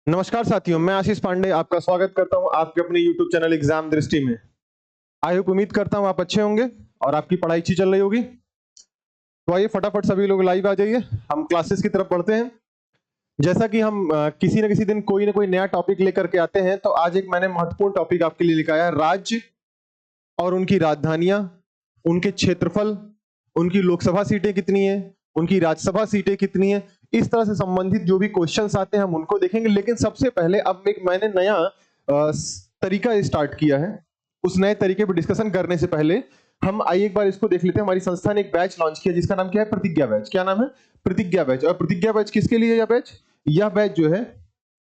नमस्कार साथियों, मैं आशीष पांडे आपका स्वागत करता हूं आपके अपने YouTube चैनल एग्जाम दृष्टि में। आई होप उम्मीद करता हूं आप अच्छे होंगे और आपकी पढ़ाई अच्छी चल रही होगी। तो आइए फटाफट सभी लोग लाइव आ जाइए, हम क्लासेस की तरफ बढ़ते हैं। जैसा कि हम किसी न किसी दिन कोई ना कोई नया टॉपिक लेकर के आते हैं, तो आज एक मैंने महत्वपूर्ण टॉपिक आपके लिए लिखा है, राज्य और उनकी राजधानियां, उनके क्षेत्रफल, उनकी लोकसभा सीटें कितनी है, उनकी राज्यसभा सीटें कितनी है, इस तरह से संबंधित जो भी क्वेश्चंस आते हैं हम उनको देखेंगे। लेकिन सबसे पहले अब एक मैंने नया तरीका स्टार्ट किया है। उस नए तरीके पर डिस्कशन करने से पहले हम आइए एक बार इसको देख लेते हैं। हमारी संस्था ने एक बैच लॉन्च किया जिसका नाम क्या है, प्रतिज्ञा बैच। क्या नाम है? प्रतिज्ञा बैच। और प्रतिज्ञा बैच किसके लिए? यह बैच जो है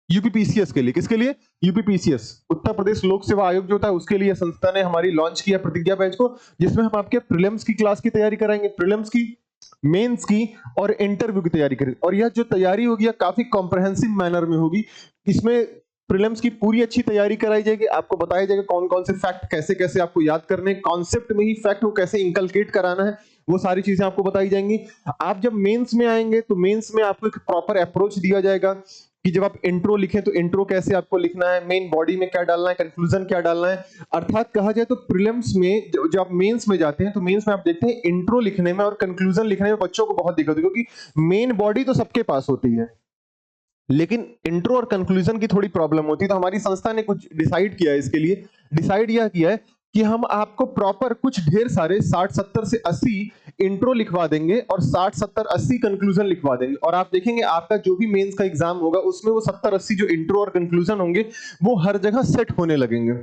यूपीपीसीएस के लिए। किसके लिए? यूपीपीसीएस, उत्तर प्रदेश लोक सेवा आयोग जो होता है उसके लिए संस्था ने हमारी लॉन्च किया प्रतिज्ञा बैच को, जिसमें हम आपके प्रीलिम्स की क्लास की तैयारी कराएंगे, प्रीलिम्स की, मेंस की और इंटरव्यू की तैयारी करेंगे। और यह जो तैयारी होगी यह काफी कॉम्प्रहेंसिव मैनर में होगी। इसमें प्रीलिम्स की पूरी अच्छी तैयारी कराई जाएगी, आपको बताया जाएगा कौन कौन से फैक्ट कैसे कैसे आपको याद करने, कॉन्सेप्ट में ही फैक्ट को कैसे इंकलकेट कराना है, वो सारी चीजें आपको बताई जाएंगी। आप जब मेंस में आएंगे तो मेंस में आपको एक प्रॉपर अप्रोच दिया जाएगा कि जब आप इंट्रो लिखें तो इंट्रो कैसे आपको लिखना है, मेन बॉडी में क्या डालना है, कंक्लूजन क्या डालना है। अर्थात कहा जाए तो प्रीलिम्स में जब आप मेंस में जाते हैं तो मेंस में आप देखते हैं इंट्रो लिखने में और कंक्लूजन लिखने में बच्चों को बहुत दिक्कत होती है, क्योंकि मेन बॉडी तो सबके पास होती है लेकिन इंट्रो और कंक्लूजन की थोड़ी प्रॉब्लम होती है। तो हमारी संस्था ने कुछ डिसाइड किया है इसके लिए। डिसाइड यह किया है कि हम आपको प्रॉपर कुछ ढेर सारे 60-70 से 80 इंट्रो लिखवा देंगे और 60-70-80 कंक्लूजन लिखवा देंगे। और आप देखेंगे आपका जो भी मेंस का एग्जाम होगा उसमें वो 70-80 जो इंट्रो और कंक्लूजन होंगे वो हर जगह सेट होने लगेंगे।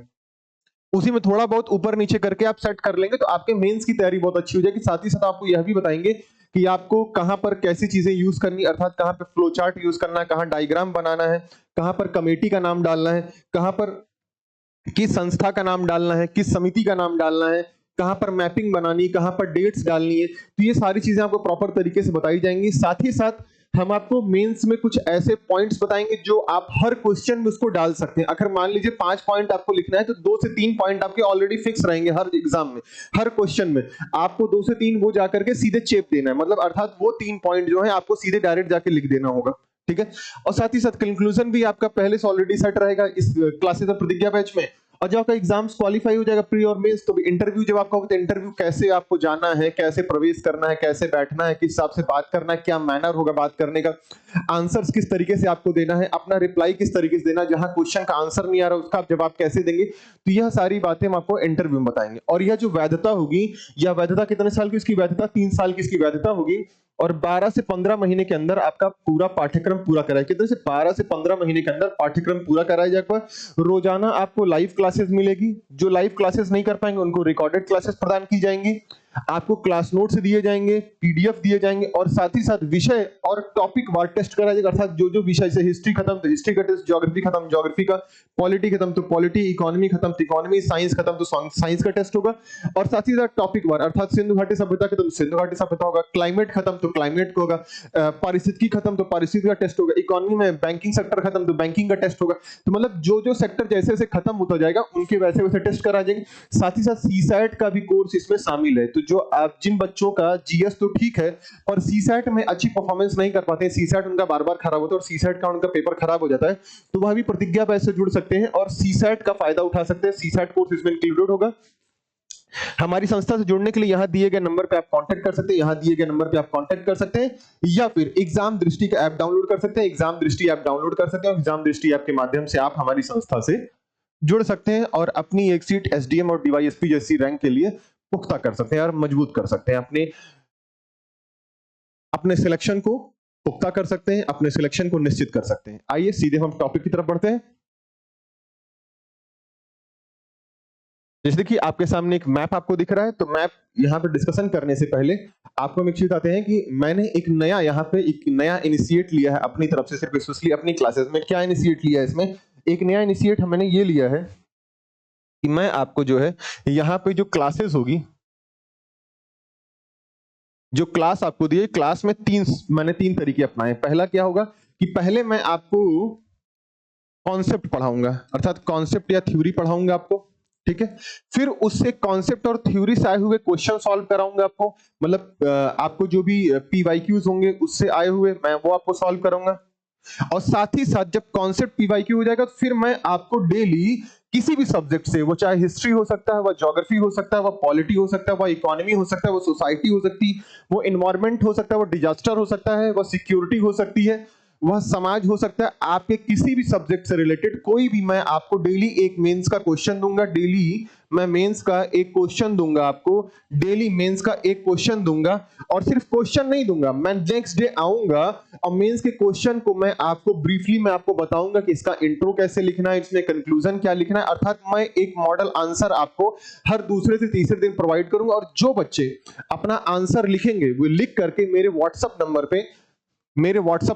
उसी में थोड़ा बहुत ऊपर नीचे करके आप सेट कर लेंगे तो आपके मेंस की तैयारी बहुत अच्छी हो जाएगी। साथ ही साथ आपको यह भी बताएंगे कि आपको कहां पर कैसी चीजें यूज करनी, अर्थात कहां पे फ्लो चार्ट यूज करना है, कहां डायग्राम बनाना है, कहां पर कमेटी का नाम डालना है, कहां पर किस संस्था का नाम डालना है, किस समिति का नाम डालना है, कहां पर मैपिंग बनानी, कहां पर डेट्स डालनी है। तो ये सारी चीजें आपको प्रॉपर तरीके से बताई जाएंगी। साथ ही साथ हम आपको मेंस में कुछ ऐसे पॉइंट्स बताएंगे जो आप हर क्वेश्चन में उसको डाल सकते हैं। अगर मान लीजिए 5 पॉइंट आपको लिखना है तो 2 से 3 पॉइंट आपके ऑलरेडी फिक्स रहेंगे हर एग्जाम में, हर क्वेश्चन में। आपको 2 से 3 वो जाकर के सीधे चेप देना है, मतलब अर्थात वो 3 पॉइंट जो है आपको सीधे डायरेक्ट जाके लिख देना होगा। ठीक है। और साथ ही साथ कंक्लूजन भी आपका पहले से ऑलरेडी सेट रहेगा इस क्लासेस और प्रतिज्ञा बैच में। और जब आपका एग्जाम्स क्वालिफाई हो जाएगा प्री और मेंस, तो इंटरव्यू जब आपका होगा तो इंटरव्यू कैसे आपको जाना है, कैसे प्रवेश करना है, कैसे बैठना है, किस हिसाब से बात करना है, क्या मैनर होगा बात करने का, आंसर्स किस तरीके से आपको देना है, अपना रिप्लाई किस तरीके से देना, जहां क्वेश्चन का आंसर नहीं आ रहा उसका आप जवाब कैसे देंगे। तो यह सारी बातें हम आपको इंटरव्यू में बताएंगे। और यह जो वैधता होगी, यह वैधता कितने साल की? इसकी वैधता 3 साल की इसकी वैधता होगी। और 12 से 15 महीने के अंदर आपका पूरा पाठ्यक्रम पूरा कराया। कितने से? 12 से 15 महीने के अंदर पाठ्यक्रम पूरा कराया जाएगा। रोजाना आपको लाइव क्लासेस मिलेगी, जो लाइव क्लासेस नहीं कर पाएंगे उनको रिकॉर्डेड क्लासेस प्रदान की जाएंगी, आपको क्लास नोट्स दिए जाएंगे, पीडीएफ दिए जाएंगे, और साथ ही साथ विषय और टॉपिक वार टेस्ट कराया जाएगा। अर्थात जो जो विषय से हिस्ट्री खत्म तो हिस्ट्री का टेस्ट, ज्योग्राफी खत्म ज्योग्राफी का, पॉलिटी खत्म तो पॉलिटी, इकोनॉमी खत्म तो इकोनॉमी, साइंस खत्म तो साइंस का टेस्ट होगा। और साथ ही साथ टॉपिक वार, अर्थात सिंधु घाटी सभ्यता खत्म सिंधु घाटी सभ्यता होगा, क्लाइमेट खत्म तो क्लाइमेट को होगा, पारिस्थितिकी खत्म तो पारिस्थितिकी का टेस्ट होगा, इकोनॉमी में बैंकिंग सेक्टर खत्म तो बैंकिंग का टेस्ट होगा। तो मतलब जो जो सेक्टर जैसे जैसे खत्म होता जाएगा उनके वैसे वैसे टेस्ट करा जाएंगे। साथ ही साथ सीसैट का भी कोर्स इसमें शामिल है। तो जो आप जिन बच्चों का जीएस तो ठीक है और सीसैट में अच्छी परफॉर्मेंस नहीं कर पाते हैं, सीसैट उनका बार बार खराब होता है और सीसैट का उनका पेपर खराब हो जाता है, तो वह भी प्रतिज्ञा बैच से जुड़ सकते हैं और सीसैट का फायदा उठा सकते हैं। सीसैट कोर्स इसमें इंक्लूडेड होगा। हमारी संस्था से जुड़ने के लिए यहां दिए गए नंबर पे आप कांटेक्ट कर सकते हैं, यहां दिए गए नंबर पे आप कांटेक्ट कर सकते हैं, या फिर एग्जाम दृष्टि का ऐप डाउनलोड कर सकते हैं। एग्जाम दृष्टि ऐप डाउनलोड कर सकते हैं और एग्जाम दृष्टि ऐप के माध्यम से आप हमारी संस्था से जुड़ सकते हैं और अपनी एक सीट एसडीएम और डीवाईएसपी जैसी रैंक के लिए पुख्ता कर सकते हैं और मजबूत कर सकते हैं। अपने अपने सिलेक्शन को पुख्ता कर सकते हैं, अपने सिलेक्शन को निश्चित कर सकते हैं। आइए सीधे हम टॉपिक की तरफ बढ़ते हैं। जैसे कि आपके सामने एक मैप आपको दिख रहा है, तो मैप यहाँ पे डिस्कशन करने से पहले आपको हम एक चीज बताते हैं कि मैंने एक नया यहाँ पे एक नया इनिशिएट लिया है अपनी तरफ से, सिर्फ स्पेशली अपनी क्लासेस में। क्या इनिशिएट लिया है? इसमें एक नया इनिशिएट मैंने ये लिया है कि मैं आपको जो है यहाँ पे जो क्लासेस होगी, जो क्लास आपको दी है, क्लास में मैंने तीन तरीके अपनाए। पहला क्या होगा कि पहले मैं आपको कॉन्सेप्ट पढ़ाऊंगा, अर्थात कॉन्सेप्ट या थ्योरी पढ़ाऊंगा आपको, ठीक है। फिर उससे कॉन्सेप्ट और थ्योरी से आए हुए क्वेश्चन सॉल्व कराऊंगा आपको, मतलब आपको जो भी पीवाईक्यूज होंगे उससे आए हुए मैं वो आपको सॉल्व करूंगा। और साथ ही साथ जब कॉन्सेप्ट पीवाईक्यू हो जाएगा तो फिर मैं आपको डेली किसी भी सब्जेक्ट से, वो चाहे हिस्ट्री हो सकता है, वह ज्योग्राफी हो सकता है, वह पॉलिटी हो सकता है, वह इकोनॉमी हो सकता है, वो सोसाइटी हो सकती है, वो एनवायरनमेंट हो सकता है, वो डिजास्टर हो सकता है, वह सिक्योरिटी हो सकती है, वह समाज हो सकता है, आपके किसी भी सब्जेक्ट से रिलेटेड कोई भी, मैं आपको डेली एक मेंस का क्वेश्चन दूंगा, डेली मैं मेंस का एक क्वेश्चन दूंगा आपको, डेली मेंस का एक क्वेश्चन दूंगा। और सिर्फ क्वेश्चन नहीं दूंगा, मैं नेक्स्ट डे आऊंगा और मेंस के क्वेश्चन को मैं आपको ब्रीफली मैं आपको बताऊंगा कि इसका इंट्रो कैसे लिखना है, इसमें कंक्लूजन क्या लिखना है। अर्थात मैं एक मॉडल आंसर आपको हर दूसरे से तीसरे दिन प्रोवाइड करूंगा। और जो बच्चे अपना आंसर लिखेंगे वो लिख करके मेरे व्हाट्सएप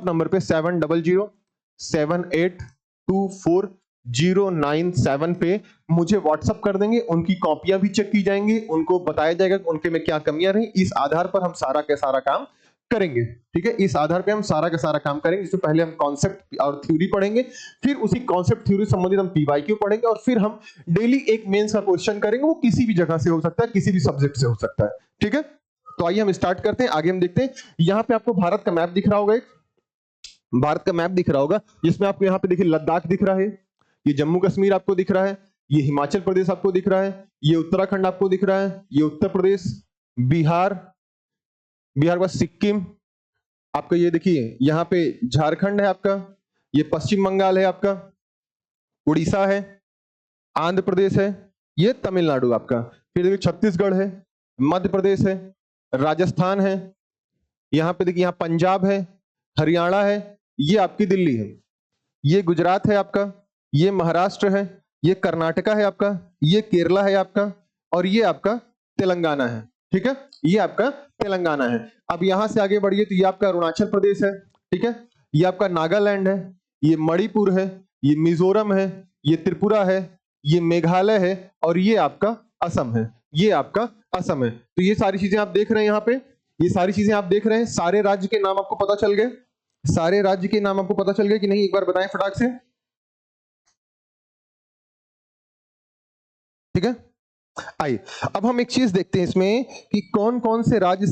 नंबर पे 7007824097 पे मुझे व्हाट्सएप कर देंगे। उनकी कॉपियां भी चेक की जाएंगी, उनको बताया जाएगा कि उनके में क्या कमियां रही। इस आधार पर हम सारा का सारा काम करेंगे, ठीक है। इस आधार पे हम सारा का सारा काम करेंगे। इससे पहले हम कॉन्सेप्ट और थ्योरी पढ़ेंगे, फिर उसी कॉन्सेप्ट थ्योरी संबंधित हम पीवाईक्यू पढ़ेंगे, और फिर हम डेली एक मेंस का क्वेश्चन करेंगे। वो किसी भी जगह से हो सकता है, किसी भी सब्जेक्ट से हो सकता है, ठीक है। तो आइए हम स्टार्ट करते हैं, आगे हम देखते हैं। यहां पे आपको भारत का मैप दिख रहा होगा, एक भारत का मैप दिख रहा होगा, जिसमें आपको यहाँ पे देखिए लद्दाख दिख रहा है, ये जम्मू कश्मीर आपको दिख रहा है, ये हिमाचल प्रदेश आपको दिख रहा है, ये उत्तराखंड आपको दिख रहा है, ये उत्तर प्रदेश, बिहार के बाद सिक्किम आपका, ये देखिए यहाँ पे झारखंड है आपका, ये पश्चिम बंगाल है आपका, उड़ीसा है, आंध्र प्रदेश है, ये तमिलनाडु आपका, फिर देखिए छत्तीसगढ़ है, मध्य प्रदेश है, राजस्थान है, यहाँ पे देखिए यहाँ पंजाब है, हरियाणा है, ये आपकी दिल्ली है, ये गुजरात है आपका, ये महाराष्ट्र है, ये कर्नाटका है आपका, ये केरला है आपका, और ये आपका तेलंगाना है, ठीक है। ये आपका तेलंगाना है। अब यहां से आगे बढ़िए तो ये आपका अरुणाचल प्रदेश है, ठीक है, ये आपका नागालैंड है, ये मणिपुर है, ये मिजोरम है, ये त्रिपुरा है, ये मेघालय है, और ये आपका असम है, ये आपका असम है। तो ये सारी चीजें आप देख रहे हैं, यहाँ पे ये सारी चीजें आप देख रहे हैं। सारे राज्य के नाम आपको पता चल गए, सारे राज्य के नाम आपको पता चल गए कि नहीं, एक बार बताएं फटाक से, ठीक है। आइए अब हम एक चीज देखते हैं इसमें कि कौन कौन से राज्य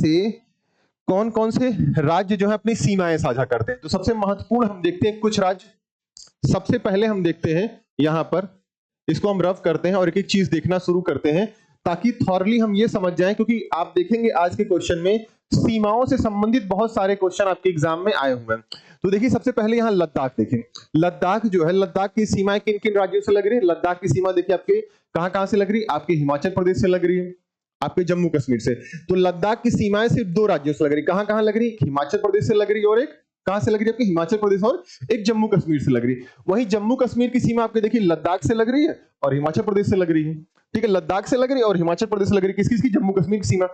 जो है अपनी सीमाएं साझा करते हैं। तो सबसे महत्वपूर्ण हम देखते हैं कुछ राज्य। सबसे पहले हम देखते हैं यहां पर, इसको हम रफ करते हैं और एक एक चीज देखना शुरू करते हैं ताकि थॉरली हम ये समझ जाएं, क्योंकि आप देखेंगे आज के क्वेश्चन में सीमाओं से संबंधित बहुत सारे क्वेश्चन आपके एग्जाम में आए हुए हैं। तो देखिए सबसे पहले यहां लद्दाख देखें। लद्दाख जो है, लद्दाख की सीमाएं किन किन राज्यों से लग रही है? लद्दाख की सीमा देखिए आपके कहां से लग रही है? आपके हिमाचल प्रदेश से लग रही है, आपके जम्मू कश्मीर से। तो लद्दाख की सीमाएं सिर्फ दो राज्यों से लग रही है। कहां लग रही है? हिमाचल प्रदेश से लग रही है, और एक कहां से लग रही है? आपके हिमाचल प्रदेश, और एक जम्मू कश्मीर से लग रही है। वहीं जम्मू कश्मीर की सीमा आपके देखिए लद्दाख से लग रही है और हिमाचल प्रदेश से लग रही है, ठीक है। लद्दाख से लग रही है और हिमाचल प्रदेश से लग रही है, किसकी? जम्मू कश्मीर की सीमा।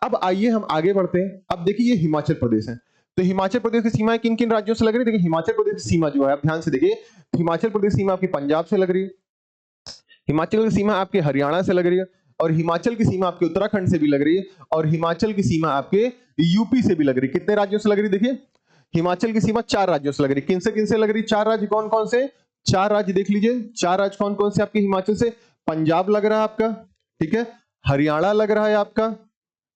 अब आइए हम आगे बढ़ते हैं। अब देखिए ये हिमाचल प्रदेश है, तो हिमाचल प्रदेश की सीमा किन किन राज्यों से लग रही है? देखिए हिमाचल प्रदेश की सीमा जो है, आप ध्यान से देखिए, हिमाचल प्रदेश सीमा आपकी पंजाब से लग रही है, हिमाचल की सीमा आपके हरियाणा से लग रही है, और हिमाचल की सीमा आपके उत्तराखंड से भी लग रही है, और हिमाचल की सीमा आपके यूपी से भी लग रही है। कितने राज्यों से लग रही है? देखिए हिमाचल की सीमा 4 राज्यों से लग रही है। किन से लग रही है? 4 राज्य। कौन कौन से? 4 राज्य देख लीजिए। 4 राज्य कौन कौन से आपके हिमाचल से? पंजाब लग रहा है आपका, ठीक है, हरियाणा लग रहा है आपका,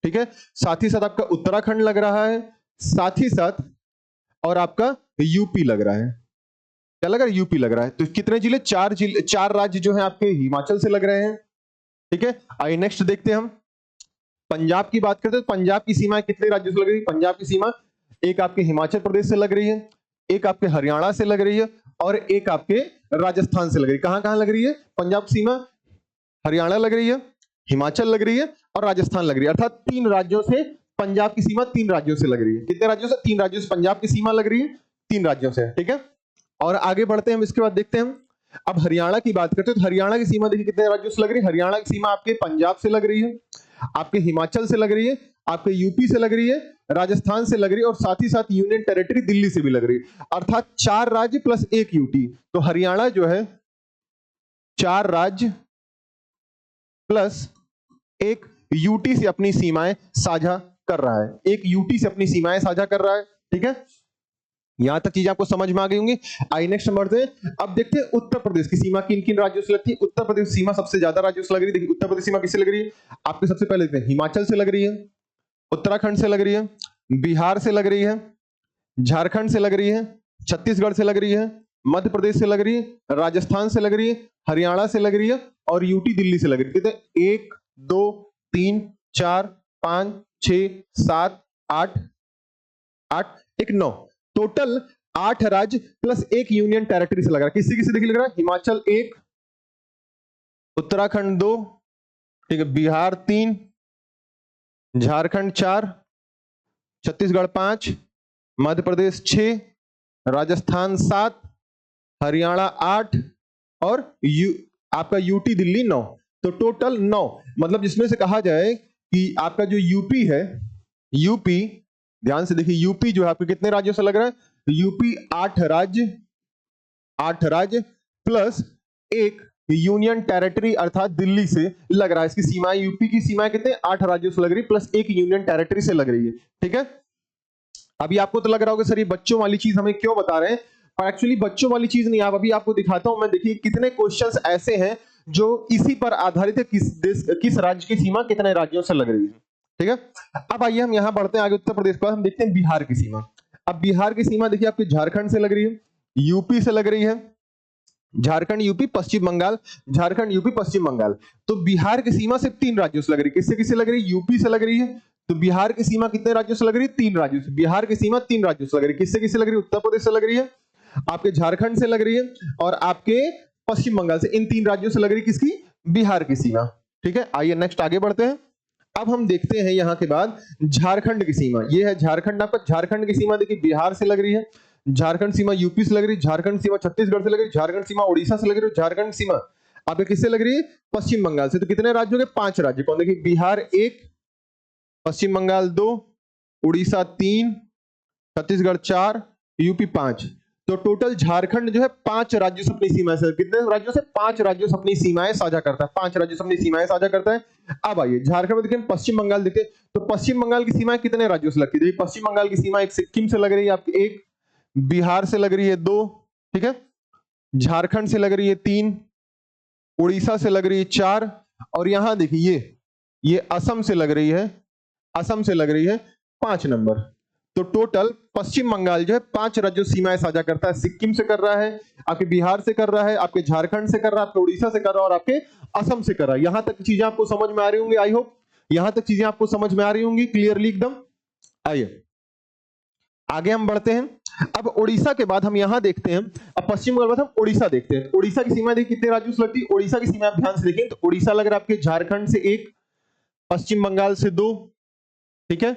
ठीक है, साथ ही साथ आपका उत्तराखंड लग रहा है, साथ ही साथ और आपका यूपी लग रहा है। क्या लग रहा है? यूपी लग रहा है। तो कितने जिले? 4 राज्य जो है आपके हिमाचल से लग रहे हैं, ठीक है। आइए नेक्स्ट देखते हैं हम पंजाब की बात करते हैं। तो पंजाब की सीमा कितने राज्यों से लग रही है? पंजाब की सीमा एक आपके हिमाचल प्रदेश से लग रही है, एक आपके हरियाणा से लग रही है, और एक आपके राजस्थान से लग रही है। कहां लग रही है पंजाब सीमा? हरियाणा लग रही है, हिमाचल लग रही है, और राजस्थान लग रही है। अर्थात 3 राज्यों से पंजाब की सीमा 3 राज्यों से लग रही है। कितने राज्यों से? 3 राज्यों से पंजाब की सीमा लग रही है, 3 राज्यों से, ठीक है। और आगे बढ़ते हैं हम, इसके बाद देखते हैं हम अब हरियाणा की बात करते हैं। तो हरियाणा की सीमा देखिए कितने राज्यों से लग रही है? हरियाणा की सीमा आपके पंजाब से लग रही है, आपके हिमाचल से लग रही है, आपके यूपी से लग रही है, राजस्थान से लग रही है, और साथ ही साथ यूनियन टेरिटरी दिल्ली से भी लग रही है। अर्थात 4 राज्य प्लस 1 यूटी। तो हरियाणा जो है 4 राज्य प्लस 1 यूटी से अपनी सीमाएं साझा कर रहा है, 1 यूटी से अपनी सीमाएं साझा कर रहा है, ठीक है। यहां तक चीजें आपको समझ में आ गई होंगी। आई नेक्स्ट नंबर से अब देखते हैं उत्तर प्रदेश की सीमा किन किन राज्यों से लगती है। उत्तर प्रदेश सीमा सबसे ज्यादा राज्यों से लग रही है। देखिए उत्तर प्रदेश सीमा किससे लग रही है? आपके सबसे पहले देखते हैं, हिमाचल से लग रही है, उत्तराखंड से लग रही है, बिहार से लग रही है, झारखंड से लग रही है, छत्तीसगढ़ से लग रही है, मध्य प्रदेश से लग रही है, राजस्थान से लग रही है, हरियाणा से लग रही है और यूटी दिल्ली से लग रही है। कितने? 1 2 3 4 5 6 7 8 8 1 9, टोटल 8 राज्य प्लस एक यूनियन टेरिटरी से लग रहा है। किसी किसी देखिए लग रहा है, हिमाचल 1, उत्तराखंड 2, ठीक है, बिहार 3, झारखंड 4, छत्तीसगढ़ 5, मध्य प्रदेश 6, राजस्थान 7, हरियाणा 8 और आपका यूटी दिल्ली 9, तो टोटल 9। मतलब जिसमें से कहा जाए कि आपका जो यूपी है, यूपी ध्यान से देखिए, यूपी जो है आपके कितने राज्यों से लग रहा है? यूपी 8 राज्य प्लस एक यूनियन टेरिटरी अर्थात दिल्ली से लग रहा है। इसकी सीमाएं, यूपी की सीमाएं कितने? 8 राज्यों से लग रही है प्लस एक यूनियन टेरिटरी से लग रही है। ठीक है, अभी आपको तो लग रहा होगा सर ये बच्चों वाली चीज हमें क्यों बता रहे हैं, पर एक्चुअली बच्चों वाली चीज नहीं। आप अभी आपको दिखाता हूं मैं, देखिए कितने क्वेश्चंस ऐसे हैं जो इसी पर आधारित है, किस राज्य की सीमा कितने राज्यों से लग रही है। ठीक है, अब आइए हम यहां बढ़ते हैं आगे, उत्तर प्रदेश के बाद हम देखते हैं बिहार की सीमा। अब बिहार की सीमा देखिए आपके झारखंड से लग रही है, यूपी से लग रही है, झारखंड यूपी पश्चिम बंगाल, झारखंड यूपी पश्चिम बंगाल। तो बिहार की सीमा सिर्फ 3 राज्यों से लग रही है। किससे किससे लग रही है? यूपी से लग रही है। तो बिहार की सीमा कितने राज्यों से लग रही है? 3 राज्यों से। बिहार की सीमा 3 राज्यों से लग रही है। किससे किससे लग रही है? उत्तर प्रदेश से लग रही है, आपके झारखंड से लग रही है और आपके पश्चिम बंगाल से। इन 3 राज्यों से लग रही है किसकी? बिहार की सीमा। ठीक है, आइए नेक्स्ट आगे बढ़ते हैं। अब हम देखते हैं यहां के बाद झारखंड की सीमा। ये है झारखंड, आपका झारखंड की सीमा देखिए बिहार से लग रही है, झारखंड सीमा यूपी से लग रही है, झारखंड सीमा छत्तीसगढ़ से लग रही है, झारखंड सीमा उड़ीसा से लग रही है, झारखंड सीमा आपके किससे लग रही है? पश्चिम बंगाल से। तो कितने राज्यों के? 5 राज्य। कौन? देखिए बिहार 1, पश्चिम बंगाल 2, उड़ीसा 3, छत्तीसगढ़ 4, यूपी 5। तो टोटल झारखंड जो है 5 राज्यों से अपनी सीमाएं, कितने राज्यों से? 5 राज्यों से अपनी सीमाएं साझा करता है, 5 राज्यों से अपनी सीमाएं साझा करता है। अब आइए झारखंड में देखिए, पश्चिम बंगाल देखिए, तो पश्चिम बंगाल की सीमाएं कितने राज्यों से लगती है? पश्चिम बंगाल की सीमा एक सिक्किम से लग रही है आपकी 1, बिहार से लग रही है 2, ठीक है, झारखंड से लग रही है 3, उड़ीसा से लग रही है 4 और यहां देखिए ये असम से लग रही है, असम से लग रही है 5 नंबर। तो टोटल पश्चिम बंगाल जो है 5 राज्यों सीमाएं साझा करता है। सिक्किम से कर रहा है, आपके बिहार से कर रहा है, आपके झारखंड से कर रहा है, आपके उड़ीसा से कर रहा है और आपके असम से कर रहा है। यहां तक चीजें आपको समझ में आ रही होंगी, आई होप यहां तक चीजें आपको समझ में आ रही होंगी क्लियरली एकदम। आइए आगे हम बढ़ते हैं। अब उड़ीसा के बाद हम यहां देखते हैं, अब पश्चिम बंगाल के बाद हम उड़ीसा देखते हैं। उड़ीसा की सीमा देखिए कितने राज्यों से लगती है? उड़ीसा की सीमा आप ध्यान से देखें तो उड़ीसा लग रहा है आपके झारखंड से 1, पश्चिम बंगाल से 2, ठीक है,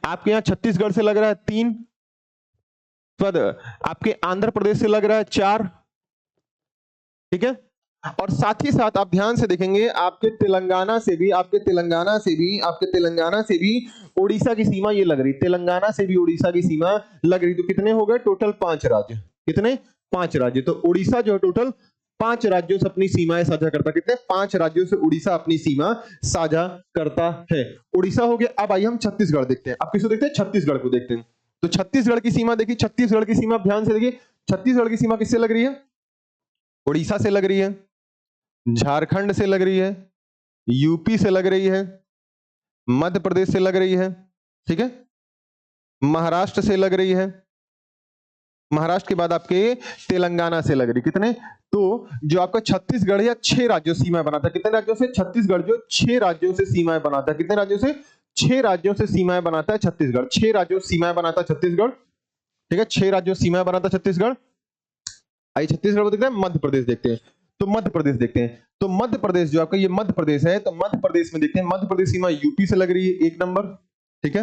आपके यहां छत्तीसगढ़ से लग रहा है 3, आपके आंध्र प्रदेश से लग रहा है 4, ठीक है, और साथ ही साथ आप ध्यान से देखेंगे आपके तेलंगाना से भी, आपके तेलंगाना से भी उड़ीसा की सीमा ये लग रही, तेलंगाना से भी उड़ीसा की सीमा लग रही। तो कितने हो गए टोटल? 5 राज्य। कितने? 5 राज्य। तो उड़ीसा जो है टोटल 5 राज्यों से अपनी सीमाएं साझा करता है। कितने? 5 राज्यों से उड़ीसा अपनी सीमा साझा करता है। उड़ीसा हो गया। अब आइए हम छत्तीसगढ़ देखते हैं। अब किसको देखते हैं? छत्तीसगढ़ को देखते हैं। तो छत्तीसगढ़ की सीमा देखिए, छत्तीसगढ़ की सीमा ध्यान से देखिए, छत्तीसगढ़ की सीमा किससे लग रही है? उड़ीसा से लग रही है, झारखंड से लग रही है, यूपी से लग रही है, मध्य प्रदेश से लग रही है, ठीक है, महाराष्ट्र से लग रही है, महाराष्ट्र के बाद आपके तेलंगाना से लग रही। कितने? तो जो आपका छत्तीसगढ़ या 6 राज्यों सीमाएं बनाता है। कितने राज्यों से? छत्तीसगढ़ जो 6 राज्यों से सीमाएं बनाता है। कितने राज्यों से? 6 राज्यों से सीमाएं बनाता है छत्तीसगढ़। 6 राज्यों से सीमाएं बनाता है छत्तीसगढ़, ठीक है, 6 राज्यों से सीमाएं बनाता है छत्तीसगढ़। आइए छत्तीसगढ़ को देखते हैं, मध्य प्रदेश देखते हैं। तो मध्य प्रदेश देखते हैं, तो मध्य प्रदेश जो आपका ये मध्य प्रदेश है, तो मध्य प्रदेश में देखते हैं, मध्य प्रदेश सीमा यूपी से लग रही है 1 नंबर, ठीक है,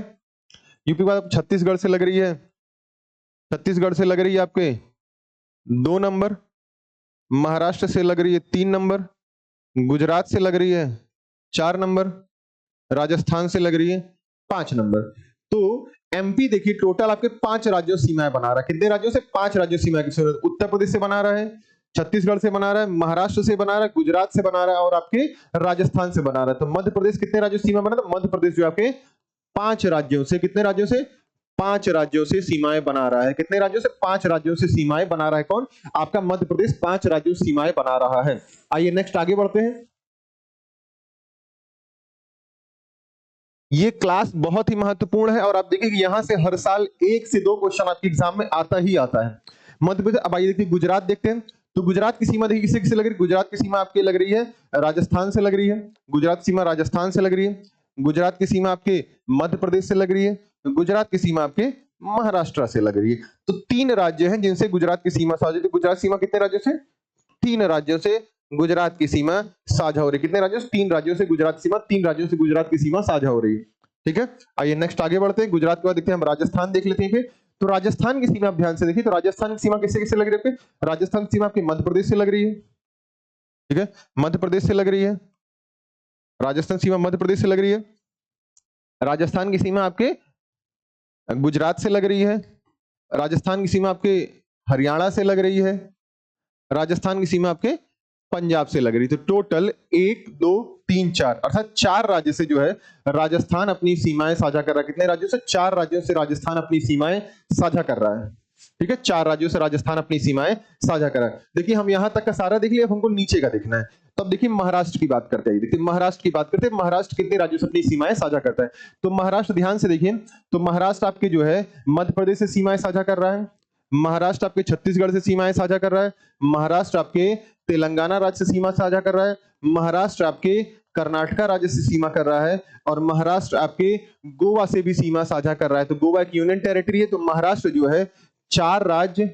यूपी के बाद छत्तीसगढ़ से लग रही है, छत्तीसगढ़ से लग रही है आपके 2 नंबर, महाराष्ट्र से लग रही है 3 नंबर, गुजरात से लग रही है 4 नंबर, राजस्थान से लग रही है 5 नंबर। तो एमपी देखिए टोटल आपके 5 राज्यों सीमाएं बना रहा है। कितने राज्यों से? 5 राज्यों सीमाएं। उत्तर प्रदेश से बना रहा है, छत्तीसगढ़ से बना रहा है, महाराष्ट्र से बना रहा है, गुजरात से बना रहा है और आपके राजस्थान से बना रहा है। तो मध्य प्रदेश कितने राज्यों सीमा बना रहा है? मध्य प्रदेश जो आपके 5 राज्यों से, कितने राज्यों से? 5 राज्यों से सीमाएं बना रहा है। कितने राज्यों से? 5 राज्यों से सीमाएं बना रहा है। कौन? आपका मध्य प्रदेश 5 राज्यों से सीमाएं बना रहा है। आइए नेक्स्ट आगे बढ़ते हैं। ये क्लास बहुत ही महत्वपूर्ण है और आप देखिए कि यहां से हर साल 1 से 2 क्वेश्चन आपके एग्जाम में आता ही आता है। मध्य प्रदेश, अब आइए देखिए गुजरात देखते हैं। तो गुजरात की सीमा देखिए किससे लग रही है? गुजरात की सीमा आपकी लग रही है राजस्थान से लग रही है। गुजरात सीमा राजस्थान से लग रही है। गुजरात की सीमा आपके मध्य प्रदेश से लग रही है। गुजरात की सीमा आपके महाराष्ट्र से लग रही है। तो 3 राज्य हैं जिनसे गुजरात की सीमा साझा। तो गुजरात सीमा कितने राज्यों से? 3 राज्यों से गुजरात की सीमा साझा हो रही है। कितने राज्यों से? 3 राज्यों से गुजरात सीमा, 3 राज्यों से गुजरात की सीमा साझा हो रही है। ठीक है, आइए नेक्स्ट आगे बढ़ते हैं। गुजरात के बाद देखते हैं हम राजस्थान देख लेते हैं फिर। तो राजस्थान की सीमा आप ध्यान से देखिए, तो राजस्थान की सीमा किससे किससे लग रही है? राजस्थान की सीमा आपके मध्य प्रदेश से लग रही है। ठीक है, मध्य प्रदेश से लग रही है। राजस्थान सीमा मध्य प्रदेश से लग रही है। राजस्थान की सीमा आपके गुजरात से लग रही है। राजस्थान की सीमा आपके हरियाणा से लग रही है। राजस्थान की सीमा आपके पंजाब से लग रही है। तो टोटल 1 2 3 4 अर्थात 4 राज्य से जो है राजस्थान अपनी सीमाएं साझा कर रहा है। कितने राज्यों से? 4 राज्यों से राजस्थान अपनी सीमाएं साझा कर रहा है। ठीक है, 4 राज्यों से राजस्थान अपनी सीमाएं साझा कर रहा है। देखिए हम यहां तक का सारा देख लिया, अब हमको नीचे का देखना है। तो अब देखिए महाराष्ट्र की बात करते हैं। देखिए महाराष्ट्र की बात करते हैं। महाराष्ट्र कितने राज्यों से अपनी सीमाएं साझा करता है? तो महाराष्ट्र ध्यान से देखिए, तो महाराष्ट्र आपके जो है मध्य प्रदेश से सीमाएं साझा कर रहा है। महाराष्ट्र आपके छत्तीसगढ़ से सीमाएं साझा कर रहा है। महाराष्ट्र आपके तेलंगाना राज्य से सीमा साझा कर रहा है। महाराष्ट्र आपके कर्नाटका राज्य से सीमा कर रहा है और महाराष्ट्र आपके गोवा से भी सीमा साझा कर रहा है। तो गोवा एक यूनियन टेरिटरी है। तो महाराष्ट्र जो है 4 राज्य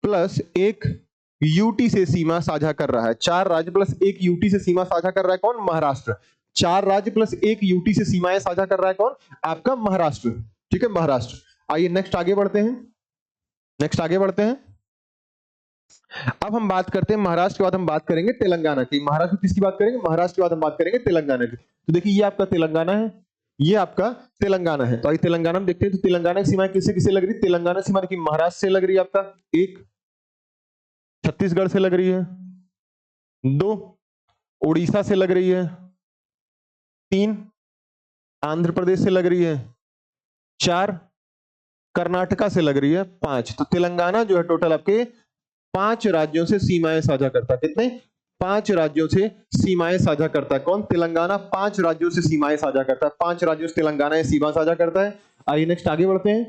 प्लस 1 यूटी से सीमा साझा कर रहा है। 4 राज्य प्लस 1 यूटी से सीमा साझा कर रहा है कौन? महाराष्ट्र। 4 राज्य प्लस 1 यूटी से सीमाएं साझा कर रहा है कौन? आपका महाराष्ट्र। ठीक है, महाराष्ट्र। आइए नेक्स्ट आगे बढ़ते हैं। नेक्स्ट आगे बढ़ते हैं। अब हम बात करते हैं महाराष्ट्र के बाद हम बात करेंगे तेलंगाना की। महाराष्ट्र किसकी बात करेंगे? महाराष्ट्र के बाद हम बात करेंगे तेलंगाना की। तो देखिए ये आपका तेलंगाना है, ये आपका तेलंगाना है। तो आइए तेलंगाना में देखते हैं। तो तेलंगाना की सीमा किससे किससे लग रही है? तेलंगाना सीमा देखिए महाराष्ट्र से लग रही है आपका 1, छत्तीसगढ़ से लग रही है 2, उड़ीसा से लग रही है 3, आंध्र प्रदेश से लग रही है 4, कर्नाटका से लग रही है 5। तो तेलंगाना जो है टोटल आपके 5 राज्यों से सीमाएं साझा करता है। कितने? 5 राज्यों से सीमाएं साझा करता है कौन? तेलंगाना 5 राज्यों से सीमाएं साझा करता है। 5 राज्यों से तेलंगाना ये सीमा साझा करता है। आइए नेक्स्ट आगे बढ़ते हैं।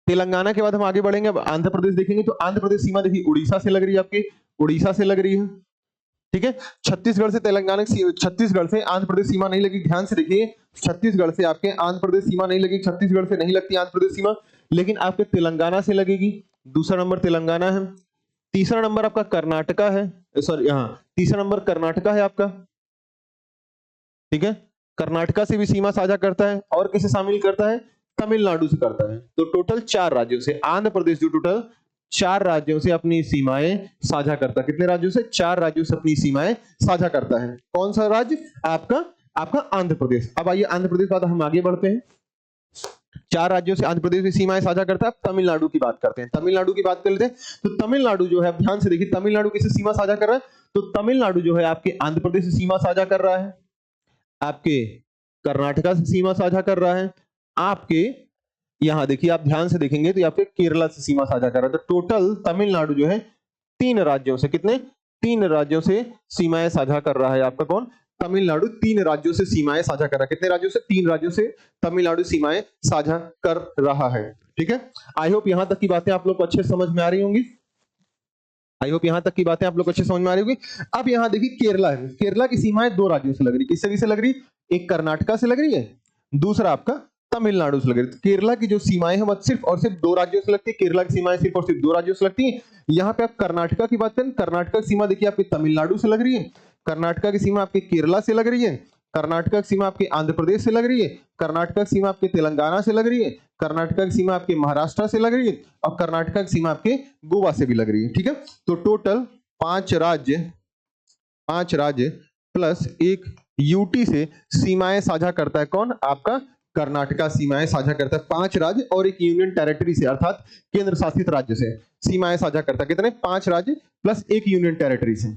तेलंगाना के बाद हम आगे बढ़ेंगे, अब आंध्र प्रदेश देखेंगे। तो आंध्र प्रदेश सीमा देखिए उड़ीसा से लग रही है आपकी, उड़ीसा से लग रही है। ठीक है, छत्तीसगढ़ से तेलंगाना, छत्तीसगढ़ से आंध्र प्रदेश सीमा नहीं लगी। ध्यान से देखिए, छत्तीसगढ़ से आपके आंध्र प्रदेश सीमा नहीं लगी। छत्तीसगढ़ से नहीं लगती आंध्र प्रदेश सीमा, लेकिन आपके तेलंगाना से लगेगी। दूसरा नंबर तेलंगाना है। तीसरा नंबर आपका कर्नाटका है, सॉरी हाँ, तीसरा नंबर कर्नाटका है आपका। ठीक है, कर्नाटका से भी सीमा साझा करता है और किसे शामिल करता है? तमिलनाडु से करता है। तो टोटल 4 राज्यों से आंध्र प्रदेश जो टोटल 4 राज्यों से अपनी सीमाएं साझा करता है। कितने राज्यों से? 4 राज्यों से अपनी सीमाएं साझा करता है। कौन सा राज्य? आपका आंध्र प्रदेश। अब आइए आंध्र प्रदेश बाद हम आगे बढ़ते हैं। 4 राज्यों से आंध्र प्रदेश की सीमाएं साझा करता है। तमिलनाडु की बात करते हैं। तमिलनाडु की बात कर लेते हैं। तो तमिलनाडु जो है, ध्यान से देखिए, तमिलनाडु किससे सीमा साझा कर रहा है? तो तमिलनाडु जो है आपके आंध्र प्रदेश से सीमा साझा कर रहा है, आपके कर्नाटका से सीमा साझा कर रहा है, आपके यहां देखिए, आप ध्यान से देखेंगे तो आपके केरला से सीमा साझा कर रहा है। तो टोटल तमिलनाडु जो है 3 राज्यों से, कितने? 3 राज्यों से सीमाएं साझा कर रहा है। आपका कौन? तमिलनाडु 3 राज्यों से सीमाएं साझा कर रहा है। कितने राज्यों से? 3 राज्यों से तमिलनाडु सीमाएं साझा कर रहा है। ठीक है, आई होप यहां तक की बातें आप लोग को अच्छे समझ में आ रही होंगी। आई होप यहां तक की बातें आप लोग को अच्छे समझ में आ रही होगी। अब यहां देखिए केरला है। केरला की सीमाएं 2 राज्यों से लग रही है। किससे किससे लग रही? एक कर्नाटका से लग रही है, दूसरा आपका तमिलनाडु से लग रही है। केरला की जो सीमाएं हैं वो सिर्फ और सिर्फ 2 राज्यों से लगती है। केरला की सीमाएं सिर्फ और सिर्फ 2 राज्यों से लगती है। यहाँ पे आप कर्नाटका की बात करें, कर्नाटका की सीमा देखिए आपकी तमिलनाडु से लग रही है, कर्नाटका की सीमा आपकी केरला से लग रही है, कर्नाटका की सीमा आपके आंध्र प्रदेश से लग रही है, कर्नाटका की सीमा आपके तेलंगाना से लग रही है, कर्नाटका की सीमा आपके महाराष्ट्र से लग रही है और कर्नाटका की सीमा आपके गोवा से भी लग रही है। ठीक है, तो टोटल 5 राज्य प्लस 1 यूटी से सीमाएं साझा करता है कौन? आपका कर्नाटका सीमाएं साझा करता है। 5 राज्य और एक यूनियन टेरिटरी से, अर्थात केंद्र शासित राज्य से सीमाएं साझा करता है। कितने? 5 राज्य प्लस 1 यूनियन टेरिटरी से।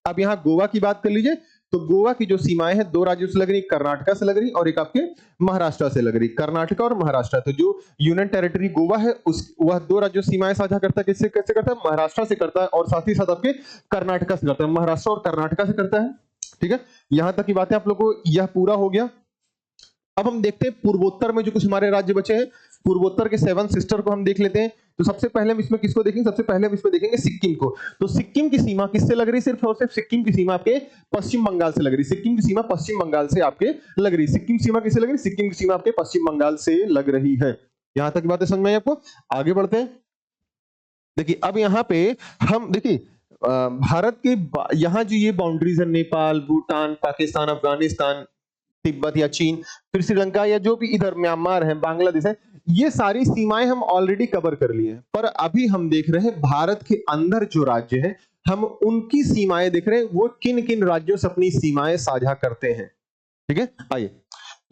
अब यहां गोवा की बात कर लीजिए। तो गोवा की जो सीमाएं हैं 2 राज्यों से लग रही, कर्नाटका से लग रही और एक आपके महाराष्ट्र से लग रही। कर्नाटका और महाराष्ट्र, तो जो यूनियन टेरिटरी गोवा है उस वह 2 राज्यों सीमाएं साझा करता है। किससे कैसे करता है? महाराष्ट्र से करता है और साथ ही साथ आपके कर्नाटका से करता है। महाराष्ट्र और कर्नाटका से करता है। ठीक है, यहां तक की बातें आप लोग को यह पूरा हो गया। अब हम देखते हैं पूर्वोत्तर में जो कुछ हमारे राज्य बचे हैं, पूर्वोत्तर के 7 सिस्टर को हम देख लेते हैं। तो सबसे पहले हम इसमें किसको देखेंगे? सबसे पहले हम इसमें देखेंगे सिक्किम को। तो सिक्किम की सीमा किससे लग रही है? सिर्फ और सिर्फ सिक्किम की सीमा आपके पश्चिम बंगाल से लग रही है। सिक्किम की सीमा पश्चिम बंगाल से आपके लग रही है। सिक्किम सीमा किससे लग रही है? सिक्किम की सीमा आपके पश्चिम बंगाल से लग रही है। यहां तक की बातें समझ में आई आपको? आगे बढ़ते हैं। देखिए अब यहाँ पे हम देखिए भारत के यहाँ जो ये बाउंड्रीज है, नेपाल, भूटान, पाकिस्तान, अफगानिस्तान, तिब्बत या चीन, फिर श्रीलंका या जो भी इधर म्यांमार है, बांग्लादेश है, ये सारी सीमाएं हम ऑलरेडी कवर कर लिए हैं। पर अभी हम देख रहे हैं भारत के अंदर जो राज्य है, हम उनकी सीमाएं देख रहे हैं, वो किन किन राज्यों से अपनी सीमाएं साझा करते हैं। ठीक है, आइए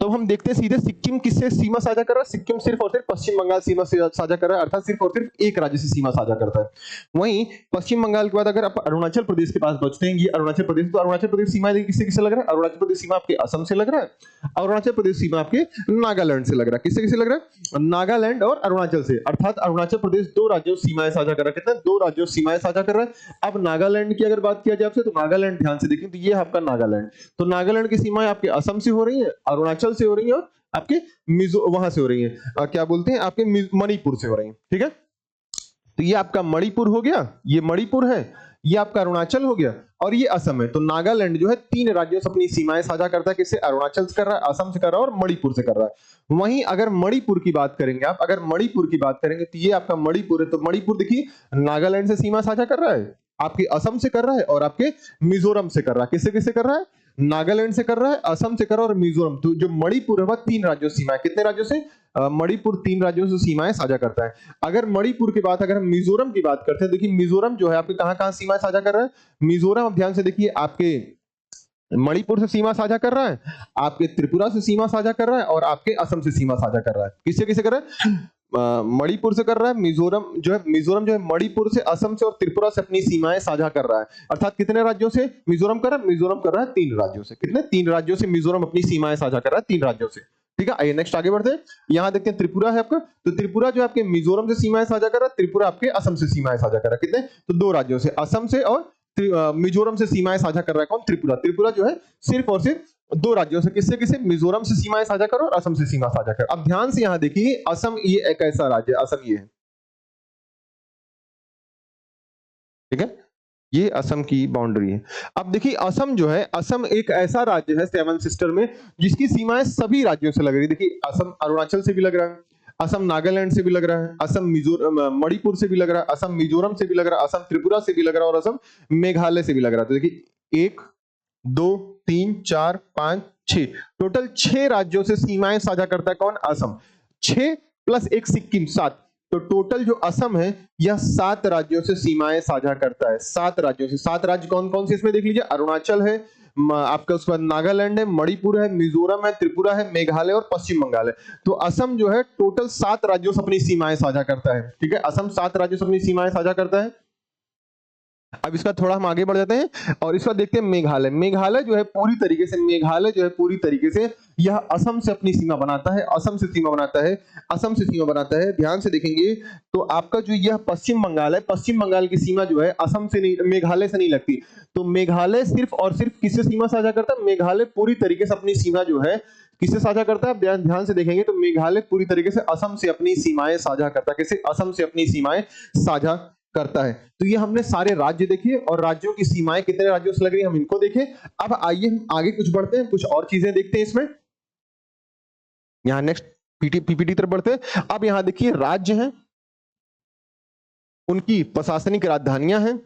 तो हम देखते हैं सीधे सिक्किम किससे सीमा साझा कर रहा है। सिक्किम सिर्फ और सिर्फ पश्चिम बंगाल सीमा से साझा कर रहा है, अर्थात सिर्फ और सिर्फ एक राज्य से सीमा साझा करता है। वहीं पश्चिम बंगाल के बाद अगर आप अरुणाचल प्रदेश के पास बचते हैं, ये अरुणाचल प्रदेश, तो अरुणाचल प्रदेश सीमा किससे किससे लग रहा है? अरुणाचल प्रदेश सीमा आपके असम से लग रहा है, अरुणाचल प्रदेश सीमा आपके नागालैंड से लग रहा है। किससे किससे लग रहा है? नागालैंड और अरुणाचल से, अर्थात अरुणाचल प्रदेश 2 राज्यों सीमाएं साझा कर रहा है। कितने? 2 राज्यों सीमाएं साझा कर रहा है। अब नागालैंड की अगर बात किया जाए आपसे, तो नागालैंड ध्यान से देखें, तो ये आपका नागालैंड, तो नागालैंड की सीमाएं आपके असम से हो रही है, अरुणाचल से हो रही है और आपके मिजो वहां से हो रही है, क्या बोलते हैं, आपके मणिपुर से हो रही है। ठीक है, तो ये आपका मणिपुर हो गया, ये मणिपुर है, ये आपका अरुणाचल हो गया और ये असम है। तो नागालैंड जो है 3 राज्यों से अपनी सीमाएं साझा करता है। किससे? अरुणाचल से कर रहा है, असम से कर रहा है और मणिपुर से कर रहा है। वहीं अगर मणिपुर की बात करेंगे आप, अगर मणिपुर की बात करेंगे तो ये आपका मणिपुर है। तो मणिपुर देखिए नागालैंड से सीमा साझा कर रहा है, आपके असम से कर रहा है और आपके मिजोरम से कर रहा है। किससे किससे कर रहा है? नागालैंड से कर रहा है, असम से कर रहा है और मिजोरम। तो जो मणिपुर है वह 3 राज्यों से सीमा है। कितने राज्यों से? मणिपुर 3 राज्यों से सीमाएं साझा करता है। अगर मणिपुर की बात, अगर हम मिजोरम की बात करते हैं, देखिए मिजोरम जो है आपके कहां-कहां सीमाएं साझा कर रहा है? मिजोरम आप ध्यान से देखिए, आपके मणिपुर से सीमा साझा कर रहा है, आपके त्रिपुरा से सीमा साझा कर रहा है और आपके असम से सीमा साझा कर रहा है। किससे किससे कर रहा है? मणिपुर से कर रहा है, मिजोरम जो है मणिपुर से, असम से और त्रिपुरा से अपनी सीमाएं साझा कर रहा है। अर्थात कितने राज्यों से मिजोरम कर रहा है? मिजोरम कर रहा है 3 राज्यों से। कितने? 3 राज्यों से मिजोरम अपनी सीमाएं साझा कर रहा है, 3 राज्यों से। ठीक है, आइए नेक्स्ट आगे बढ़ते हैं। यहां देखते हैं त्रिपुरा है आपका, तो त्रिपुरा जो आपके मिजोरम से सीमाएं साझा कर रहा है, त्रिपुरा आपके असम से सीमाएं साझा कर रहा है। कितने? तो 2 राज्यों से, असम से और मिजोरम से सीमाएं साझा कर रहा है कौन? त्रिपुरा। त्रिपुरा जो है सिर्फ और सिर्फ 2 राज्यों से, किससे किससे? मिजोरम से सीमाएं साझा करो और असम से सीमा साझा कर। अब ध्यान से यहां देखिए, असम ये एक ऐसा राज्य है, असम ये है, ठीक है, ये असम की बाउंड्री है। अब देखिए असम जो है, असम एक ऐसा राज्य है 7 सिस्टर में जिसकी सीमाएं सभी राज्यों से लग रही है। देखिए असम अरुणाचल से भी लग रहा है, असम नागालैंड से भी लग रहा है, असम मिजोरम मणिपुर से भी लग रहा है, असम मिजोरम से भी लग रहा है, असम त्रिपुरा से भी लग रहा है और असम मेघालय से भी लग रहा है। तो देखिए 1 2 3 4 5 6, टोटल 6 राज्यों से सीमाएं साझा करता है कौन? असम। 6 प्लस 1 सिक्किम, 7, तो टोटल जो असम है यह 7 राज्यों से सीमाएं साझा करता है। 7 राज्यों से। 7 राज्य कौन कौन से इसमें देख लीजिए, अरुणाचल है, आपका उसके बाद नागालैंड है, मणिपुर है, मिजोरम है, त्रिपुरा है, मेघालय और पश्चिम बंगाल है। तो असम जो है टोटल 7 राज्यों से अपनी सीमाएं साझा करता है। ठीक है, असम 7 राज्यों से अपनी सीमाएं साझा करता है। अब इसका थोड़ा हम आगे बढ़ जाते हैं और इसका देखते हैं मेघालय। मेघालय जो है पूरी तरीके से यह असम से अपनी सीमा बनाता है, असम से सीमा बनाता है। ध्यान से देखेंगे तो आपका जो यह पश्चिम बंगाल है, पश्चिम बंगाल की सीमा जो है असम से नहीं, मेघालय से नहीं लगती। तो मेघालय सिर्फ और सिर्फ किससे सीमा साझा करता है? मेघालय पूरी तरीके से अपनी सीमा जो है किससे साझा करता है? आप ध्यान से देखेंगे तो मेघालय पूरी तरीके से असम से अपनी सीमाएं साझा करता है। किससे? असम से अपनी सीमाएं साझा करता है। तो ये हमने सारे राज्य देखे और राज्यों की सीमाएं कितने राज्यों से लग रही है हम इनको देखें। अब आइए हम आगे कुछ बढ़ते हैं, कुछ और चीजें देखते हैं इसमें। यहां नेक्स्ट पीपीटी तरफ बढ़ते हैं। अब यहां देखिए राज्य हैं, उनकी प्रशासनिक राजधानियां हैं,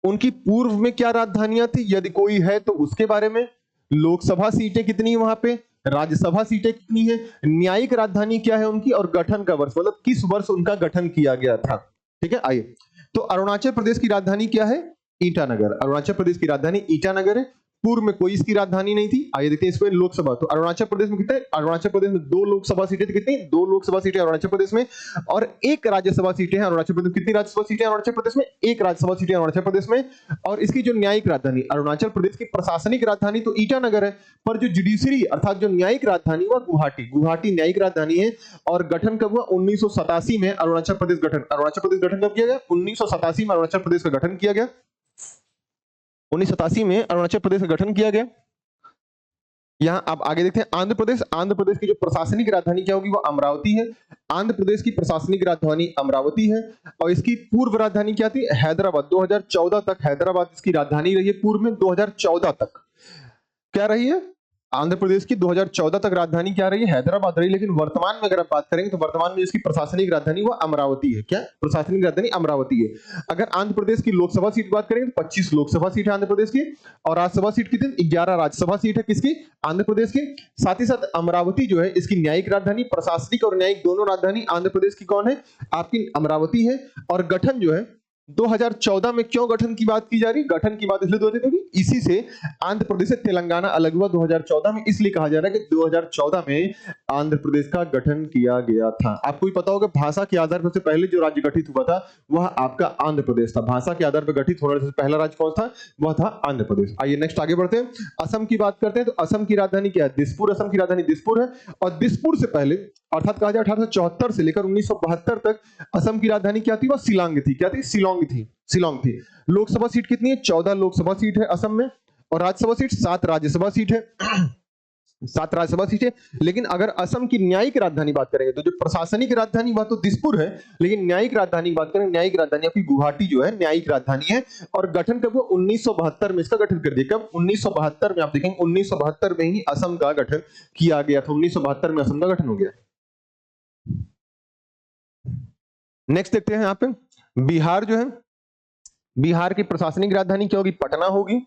उनकी पूर्व में क्या राजधानियां थी यदि कोई है तो उसके बारे में, लोकसभा सीटें कितनी है वहां पे, राज्यसभा सीटें कितनी है, न्यायिक राजधानी क्या है उनकी और गठन का वर्ष, मतलब किस वर्ष उनका गठन किया गया था। ठीक है, आइए तो अरुणाचल प्रदेश की राजधानी क्या है? ईटानगर। अरुणाचल प्रदेश की राजधानी ईटानगर है। पूर्व में कोई इसकी राजधानी नहीं थी। आइए देखते हैं इसमें लोकसभा। तो अरुणाचल प्रदेश में कितने? अरुणाचल प्रदेश में 2 लोकसभा सीटें, कितनी? 2 लोकसभा सीटें अरुणाचल प्रदेश में और 1 राज्यसभा सीटें हैं अरुणाचल प्रदेश। कितनी राज्यसभा सीटें अरुणाचल प्रदेश में? 1 राज्यसभा सीटें अरुणाचल प्रदेश में। और इसकी जो न्यायिक राजधानी, अरुणाचल प्रदेश की प्रशासनिक राजधानी तो ईटानगर है, पर जो जुडिशरी अर्थात जो न्यायिक राजधानी वह गुवाहाटी न्यायिक राजधानी है। और गठन कब हुआ? 1987 में अरुणाचल प्रदेश गठन। अरुणाचल प्रदेश गठन कब किया गया? 1987 में अरुणाचल प्रदेश का गठन किया गया। 1987 में अरुणाचल प्रदेश का गठन किया गया। यहाँ आप आगे देखते हैं आंध्र प्रदेश। आंध्र प्रदेश की जो प्रशासनिक राजधानी क्या होगी, वो अमरावती है। आंध्र प्रदेश की प्रशासनिक राजधानी अमरावती है और इसकी पूर्व राजधानी क्या थी, हैदराबाद। 2014 तक हैदराबाद इसकी राजधानी रही है। पूर्व में 2014 तक क्या रही है, आंध्र प्रदेश की 2014 तक राजधानी क्या रही है, हैदराबाद रही। लेकिन वर्तमान में अगर आप बात करेंगे तो वर्तमान में इसकी प्रशासनिक राजधानी वो अमरावती है। क्या प्रशासनिक राजधानी अमरावती है। अगर आंध्र प्रदेश की लोकसभा सीट बात करेंगे तो 25 लोकसभा सीट है आंध्र प्रदेश की, और राज्यसभा सीट कितनी, 11 राज्यसभा सीट है किसकी, आंध्र प्रदेश की। साथ ही साथ अमरावती जो है इसकी न्यायिक राजधानी, प्रशासनिक और न्यायिक दोनों राजधानी आंध्र प्रदेश की कौन है, आपकी अमरावती है। और गठन जो है 2014 में क्यों गठन की बात की जा रही है, गठन की बात इसलिए हो रही है क्योंकि इसी से आंध्र प्रदेश से तेलंगाना अलग हुआ 2014 में, इसलिए कहा जा रहा है कि 2014 में आंध्र प्रदेश का गठन किया गया था। आपको भी पता होगा भाषा के आधार पर सबसे पहले जो राज्य गठित हुआ था वह आपका आंध्र प्रदेश था। भाषा के आधार पर गठित होने से पहला राज्य कौन था, वह था आंध्र प्रदेश। आइए नेक्स्ट आगे बढ़ते हैं। असम की बात करते हैं तो असम की राजधानी क्या है, दिसपुर। असम की राजधानी दिसपुर है। और दिसपुर से पहले अर्थात कहा जाए 1874 से लेकर 1972 तक असम की राजधानी क्या थी, वह शिलांग थी। क्या थी, शिलांग थी, शिलांग थी। लोकसभा सीट कितनी है, 14 लोकसभा सीट है असम में, और राज्यसभा सीट 7 राज्यसभा सीट है। 7 राज्यसभा सीट है। लेकिन अगर असम की न्यायिक राजधानी बात करेंगे तो जो प्रशासनिक राजधानी वह तो दिसपुर है, लेकिन न्यायिक राजधानी की बात करें, न्यायिक राजधानी आपकी गुवाहाटी जो है न्यायिक राजधानी है। और गठन कब हुआ, 1972 में इसका गठन कर दिया। कब, 1972 में। आप देखेंगे 1972 में ही असम का गठन किया गया था। 1972 में असम का गठन हो गया। नेक्स्ट देखते हैं यहाँ पे बिहार जो है, बिहार की प्रशासनिक राजधानी क्या होगी, पटना होगी।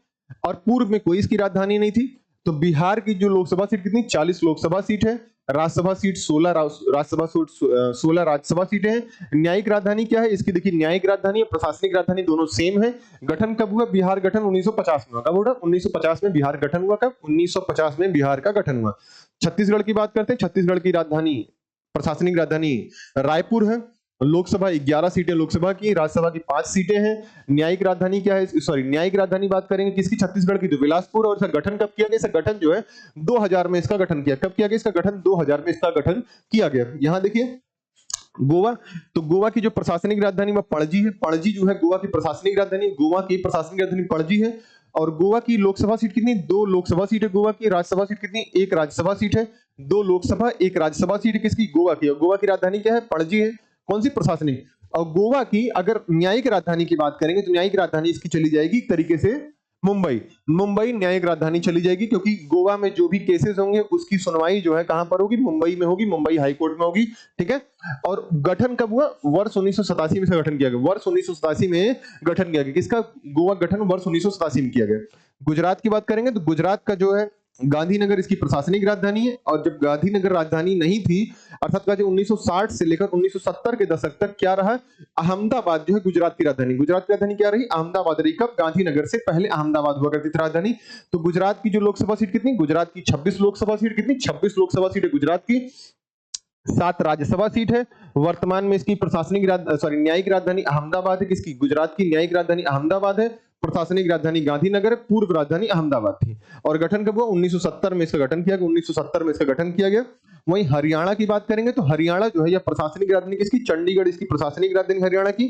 और पूर्व में कोई इसकी राजधानी नहीं थी। तो बिहार की जो लोकसभा सीट कितनी, 40 लोकसभा सीट है। राज्यसभा सीट 16, राज्यसभा सीट 16 राज्यसभा सीटें हैं। न्यायिक राजधानी क्या है इसकी, देखिए न्यायिक राजधानी और प्रशासनिक राजधानी दोनों सेम है। गठन कब हुआ, बिहार गठन 1950 में हुआ। कब हुआ, 1950 में बिहार गठन हुआ। कब, 1950 में बिहार का गठन हुआ। छत्तीसगढ़ की बात करते हैं। छत्तीसगढ़ की राजधानी, प्रशासनिक राजधानी रायपुर है। लोकसभा 11 सीटें लोकसभा की, राज्यसभा की 5 सीटें हैं। न्यायिक राजधानी क्या है, सॉरी न्यायिक राजधानी बात करेंगे किसकी, छत्तीसगढ़ की, तो बिलासपुर। और इसका गठन कब किया गया, इसका गठन जो है 2000 में इसका गठन किया। कब किया गया इसका गठन, 2000 में इसका गठन किया गया। यहां देखिए गोवा, तो गोवा की जो प्रशासनिक राजधानी वह पणजी है। पणजी जो है गोवा की प्रशासनिक राजधानी, गोवा की प्रशासनिक राजधानी पणजी है। और गोवा की लोकसभा सीट कितनी, 2 लोकसभा सीट है गोवा की। राज्यसभा सीट कितनी, 1 राज्यसभा सीट है। 2 लोकसभा 1 राज्यसभा सीट है किसकी, गोवा की। और गोवा की राजधानी क्या है, पणजी है। कौन सी, प्रशासनिक। और गोवा की अगर न्यायिक राजधानी की बात करेंगे तो न्यायिक राजधानी इसकी चली जाएगी एक तरीके से मुंबई। मुंबई न्यायिक राजधानी चली जाएगी, क्योंकि गोवा में जो भी केसेस होंगे उसकी सुनवाई जो है कहां पर होगी, मुंबई में होगी, मुंबई हाई कोर्ट में होगी। ठीक है। और गठन कब हुआ, वर्ष 1987 में से गठन किया गया। वर्ष 1987 में गठन किया गया किसका, गोवा गठन वर्ष 1987 में किया गया। गुजरात की बात करेंगे तो गुजरात का जो है गांधीनगर इसकी प्रशासनिक राजधानी है। और जब गांधीनगर राजधानी नहीं थी, अर्थात 1960 से लेकर 1970 के दशक तक क्या रहा, अहमदाबाद जो है गुजरात की राजधानी। गुजरात की राजधानी क्या रही, अहमदाबाद रही। कब, गांधीनगर से पहले अहमदाबाद हुआ करती थी राजधानी। तो गुजरात की जो लोकसभा सीट कितनी, गुजरात की 26 लोकसभा सीट कितनी, 26 लोकसभा सीट है गुजरात की। 7 राज्यसभा सीट है। वर्तमान में इसकी प्रशासनिक न्यायिक राजधानी अहमदाबाद है। किसकी, गुजरात की न्यायिक राजधानी अहमदाबाद है। प्रशासनिक राजधानी गांधीनगर, पूर्व राजधानी अहमदाबाद थी। और गठन कब हुआ, 1970 में इसका गठन किया गया। 1970 में इसका गठन किया गया। वहीं हरियाणा की बात करेंगे तो हरियाणा जो है यह प्रशासनिक राजधानी किसकी, चंडीगढ़ इसकी प्रशासनिक राजधानी हरियाणा की।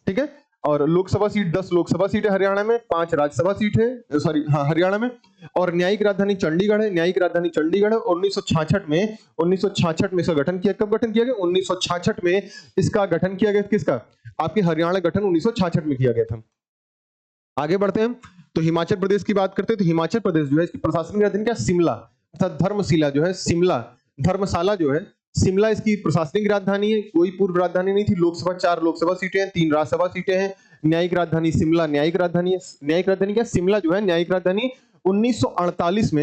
ठीक है। और लोकसभा सीट 10 लोकसभा सीट है हरियाणा में, 5 राज्यसभा सीट है, सॉरी हाँ हरियाणा में। और न्यायिक राजधानी चंडीगढ़ है, न्यायिक राजधानी चंडीगढ़ है। 1966 में इसका गठन किया। कब गठन किया गया, 1966 में इसका गठन किया गया। किसका, आपके हरियाणा गठन 1966 में किया गया था। आगे बढ़ते हैं तो हिमाचल प्रदेश की बात करते हैं। तो हिमाचल प्रदेश जो है इसकी प्रशासनिक राजधानी क्या, शिमला, अर्थात धर्मशिला जो है, शिमला, धर्मशाला जो है शिमला इसकी प्रशासनिक राजधानी है। कोई पूर्व राजधानी नहीं थी। लोकसभा 4 लोकसभा सीटें हैं, 3 राज्यसभा सीटें हैं। न्यायिक राजधानी शिमला, न्यायिक राजधानी है। न्यायिक राजधानी क्या, शिमला जो है न्यायिक राजधानी। 1948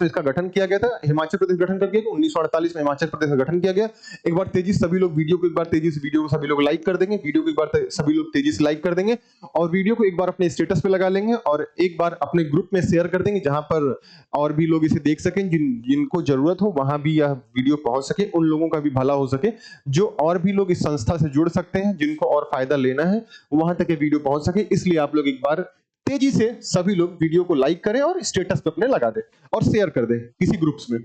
में इसका गठन किया गया था। हिमाचल प्रदेश गठन कर गया 1948 में हिमाचल प्रदेश का गठन किया गया। एक बार तेजी से सभी लोग वीडियो को सभी लोग लाइक कर देंगे। वीडियो को एक बार सभी लोग तेजी से लाइक कर देंगे और वीडियो को एक बार अपने स्टेटस पे लगा लेंगे और एक बार अपने ग्रुप में शेयर कर देंगे, जहां पर और भी लोग इसे देख सकें। जिनको जरूरत हो वहां भी यह वीडियो पहुंच सके, उन लोगों का भी भला हो सके। जो और भी लोग इस संस्था से जुड़ सकते हैं, जिनको और फायदा लेना है, वहां तक ये वीडियो पहुंच सके। इसलिए आप लोग एक बार तेजी से सभी लोग वीडियो को लाइक करें और स्टेटस पे अपने लगा दें और शेयर कर दें किसी ग्रुप्स में।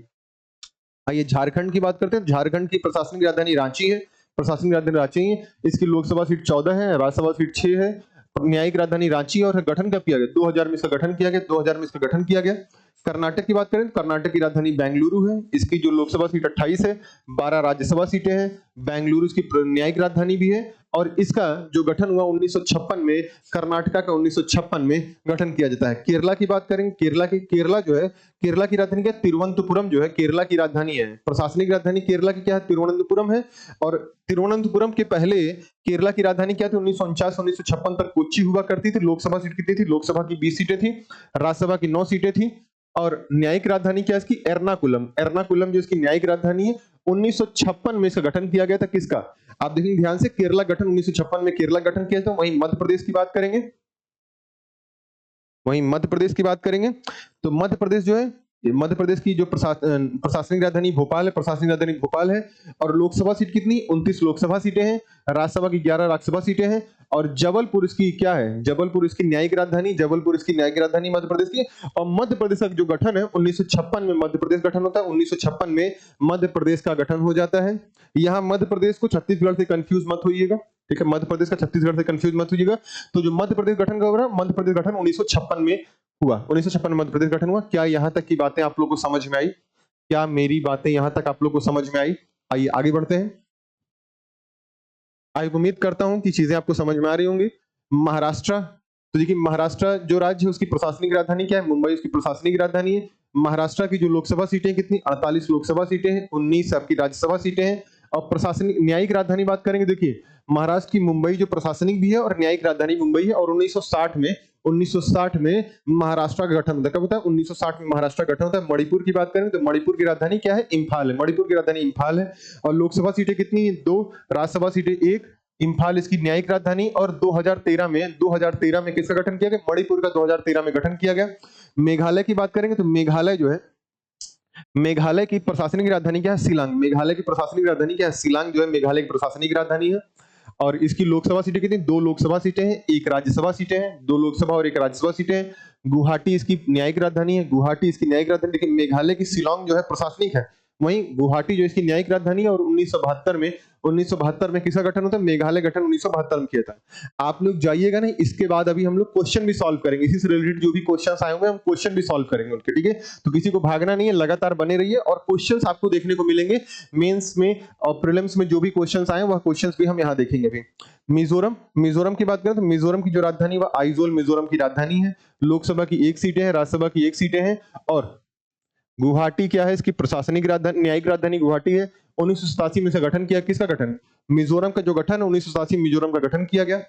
आइए झारखंड की बात करते हैं। झारखंड की प्रशासनिक राजधानी रांची है। प्रशासनिक राजधानी रांची है। इसकी लोकसभा सीट 14 है, राज्यसभा सीट 6 है। न्यायिक राजधानी रांची, और गठन कब किया गया? 2000 में इसका गठन किया गया, 2000 में इसका गठन किया गया। कर्नाटक की बात करें तो कर्नाटक की राजधानी बेंगलुरु है, इसकी जो लोकसभा सीट 28 है, 12 राज्यसभा सीटें हैं, बेंगलुरु इसकी न्यायिक राजधानी भी है, और इसका जो गठन हुआ 1956 में, कर्नाटक का 1956 में गठन किया जाता है। केरला की बात करें, केरला जो है, केरला की राजधानी क्या है? तिरुवनंतपुरम जो है केरला की राजधानी है। प्रशासनिक राजधानी केरला की क्या है? तिरुवनंतपुरम है। और तिरुवनंतपुरम के पहले केरला की राजधानी क्या थी? 1949-1956 तक कोच्चि हुआ करती थी। लोकसभा सीट कितनी थी? लोकसभा की 20 सीटें थी, राज्यसभा की 9 सीटें थी। और न्यायिक राजधानी क्या है इसकी? एर्नाकुलम। एर्नाकुलम जो इसकी न्यायिक राजधानी है, 1956 में इसका गठन किया गया था। किसका? आप देखेंगे ध्यान से, केरला गठन 1956 में केरला गठन किया था। वहीं मध्य प्रदेश की बात करेंगे, तो मध्य प्रदेश जो है, मध्य प्रदेश की जो प्रशासनिक राजधानी भोपाल है, प्रशासनिक राजधानी भोपाल है। और लोकसभा सीट कितनी? 29 लोकसभा सीटें हैं, राज्यसभा की 11 राज्यसभा सीटें हैं। और जबलपुर इसकी क्या है? जबलपुर इसकी न्यायिक राजधानी, जबलपुर इसकी न्यायिक राजधानी मध्य प्रदेश की। और मध्य प्रदेश का जो गठन है 1956 में मध्य प्रदेश गठन होता है, 1956 में मध्य प्रदेश का गठन हो जाता है। यहाँ मध्य प्रदेश को छत्तीसगढ़ से कंफ्यूज मत होइएगा, ठीक है? मध्य प्रदेश का छत्तीसगढ़ से कंफ्यूज मत होइएगा। तो जो मध्य प्रदेश गठन का हो, मध्य प्रदेश गठन 1956 में हुआ, 1956 में मध्य प्रदेश गठन हुआ। क्या यहाँ तक की बातें आप लोगों को समझ में आई? क्या मेरी बातें यहाँ तक आप लोगों को समझ में आई? आइए आगे बढ़ते हैं। आई उम्मीद करता हूं कि चीजें आपको समझ में आ रही होंगी। महाराष्ट्र, तो देखिए महाराष्ट्र जो राज्य है उसकी प्रशासनिक राजधानी क्या है? मुंबई उसकी प्रशासनिक राजधानी है। महाराष्ट्र की जो लोकसभा सीटें कितनी? 48 लोकसभा सीटें हैं, 19 आपकी राज्यसभा सीटें हैं। और प्रशासनिक न्यायिक राजधानी बात करेंगे, देखिए महाराष्ट्र की मुंबई जो प्रशासनिक भी है और न्यायिक राजधानी मुंबई है। और 1960 में महाराष्ट्र का गठन होता है। कब होता है? 1960 में महाराष्ट्र का गठन होता है। मणिपुर की बात करें तो मणिपुर की राजधानी क्या है? इम्फाल है। मणिपुर की राजधानी इम्फाल है। और लोकसभा सीटें कितनी? 2, राज्यसभा सीटें 1, इम्फाल इसकी न्यायिक राजधानी। और 2013 में किसका गठन किया गया? मणिपुर का 2013 में गठन किया गया। मेघालय की बात करेंगे तो मेघालय जो है, मेघालय की प्रशासनिक राजधानी क्या है? शिलांग। मेघालय की प्रशासनिक राजधानी क्या है? शिलांग जो है मेघालय की प्रशासनिक राजधानी है। और इसकी लोकसभा सीटें कितनी? 2 लोकसभा सीटें हैं, 1 राज्यसभा सीटें हैं, 2 लोकसभा और 1 राज्यसभा सीटें हैं। गुवाहाटी इसकी न्यायिक राजधानी है, गुवाहाटी इसकी न्यायिक राजधानी। लेकिन मेघालय की शिलांग जो है प्रशासनिक है, वहीं गुवाहाटी जो इसकी न्यायिक राजधानी है। और 1972 में किसका गठन होता है? मेघालय गठन 1972 में किया था। आप लोग जाइएगा नहीं, इसके बाद अभी हम लोग क्वेश्चन भी सॉल्व करेंगे, इसी से रिलेटेड जो भी क्वेश्चंस आए होंगे हम क्वेश्चन भी सॉल्व करेंगे उनके, ठीक है? तो किसी को भागना नहीं है, लगातार बने रहिए। और क्वेश्चंस आपको देखने को मिलेंगे मेंस में और प्रीलिम्स में, जो भी क्वेश्चंस आए वह क्वेश्चंस भी हम यहाँ देखेंगे अभी। मिजोरम की बात करें तो मिजोरम की जो राजधानी वह आइजोल मिजोरम की राजधानी है। लोकसभा की 1 सीटें हैं, राज्यसभा की 1 सीटें हैं। और गुवाहाटी क्या है? इसकी प्रशासनिक राजधानी, न्यायिक राजधानी गुवाहाटी है। 1987 में से गठन किया, किसका गठन? मिजोरम का जो गठन है 1987 मिजोरम का गठन किया गया।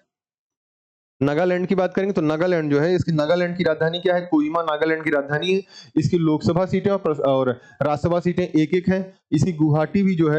नागालैंड की बात करेंगे तो नागालैंड जो है, इसकी नागालैंड की राजधानी क्या है? कोहिमा नागालैंड की राजधानी है। इसकी लोकसभा सीटें और राज्यसभा सीटें 1-1 हैं। इसकी गुवाहाटी जो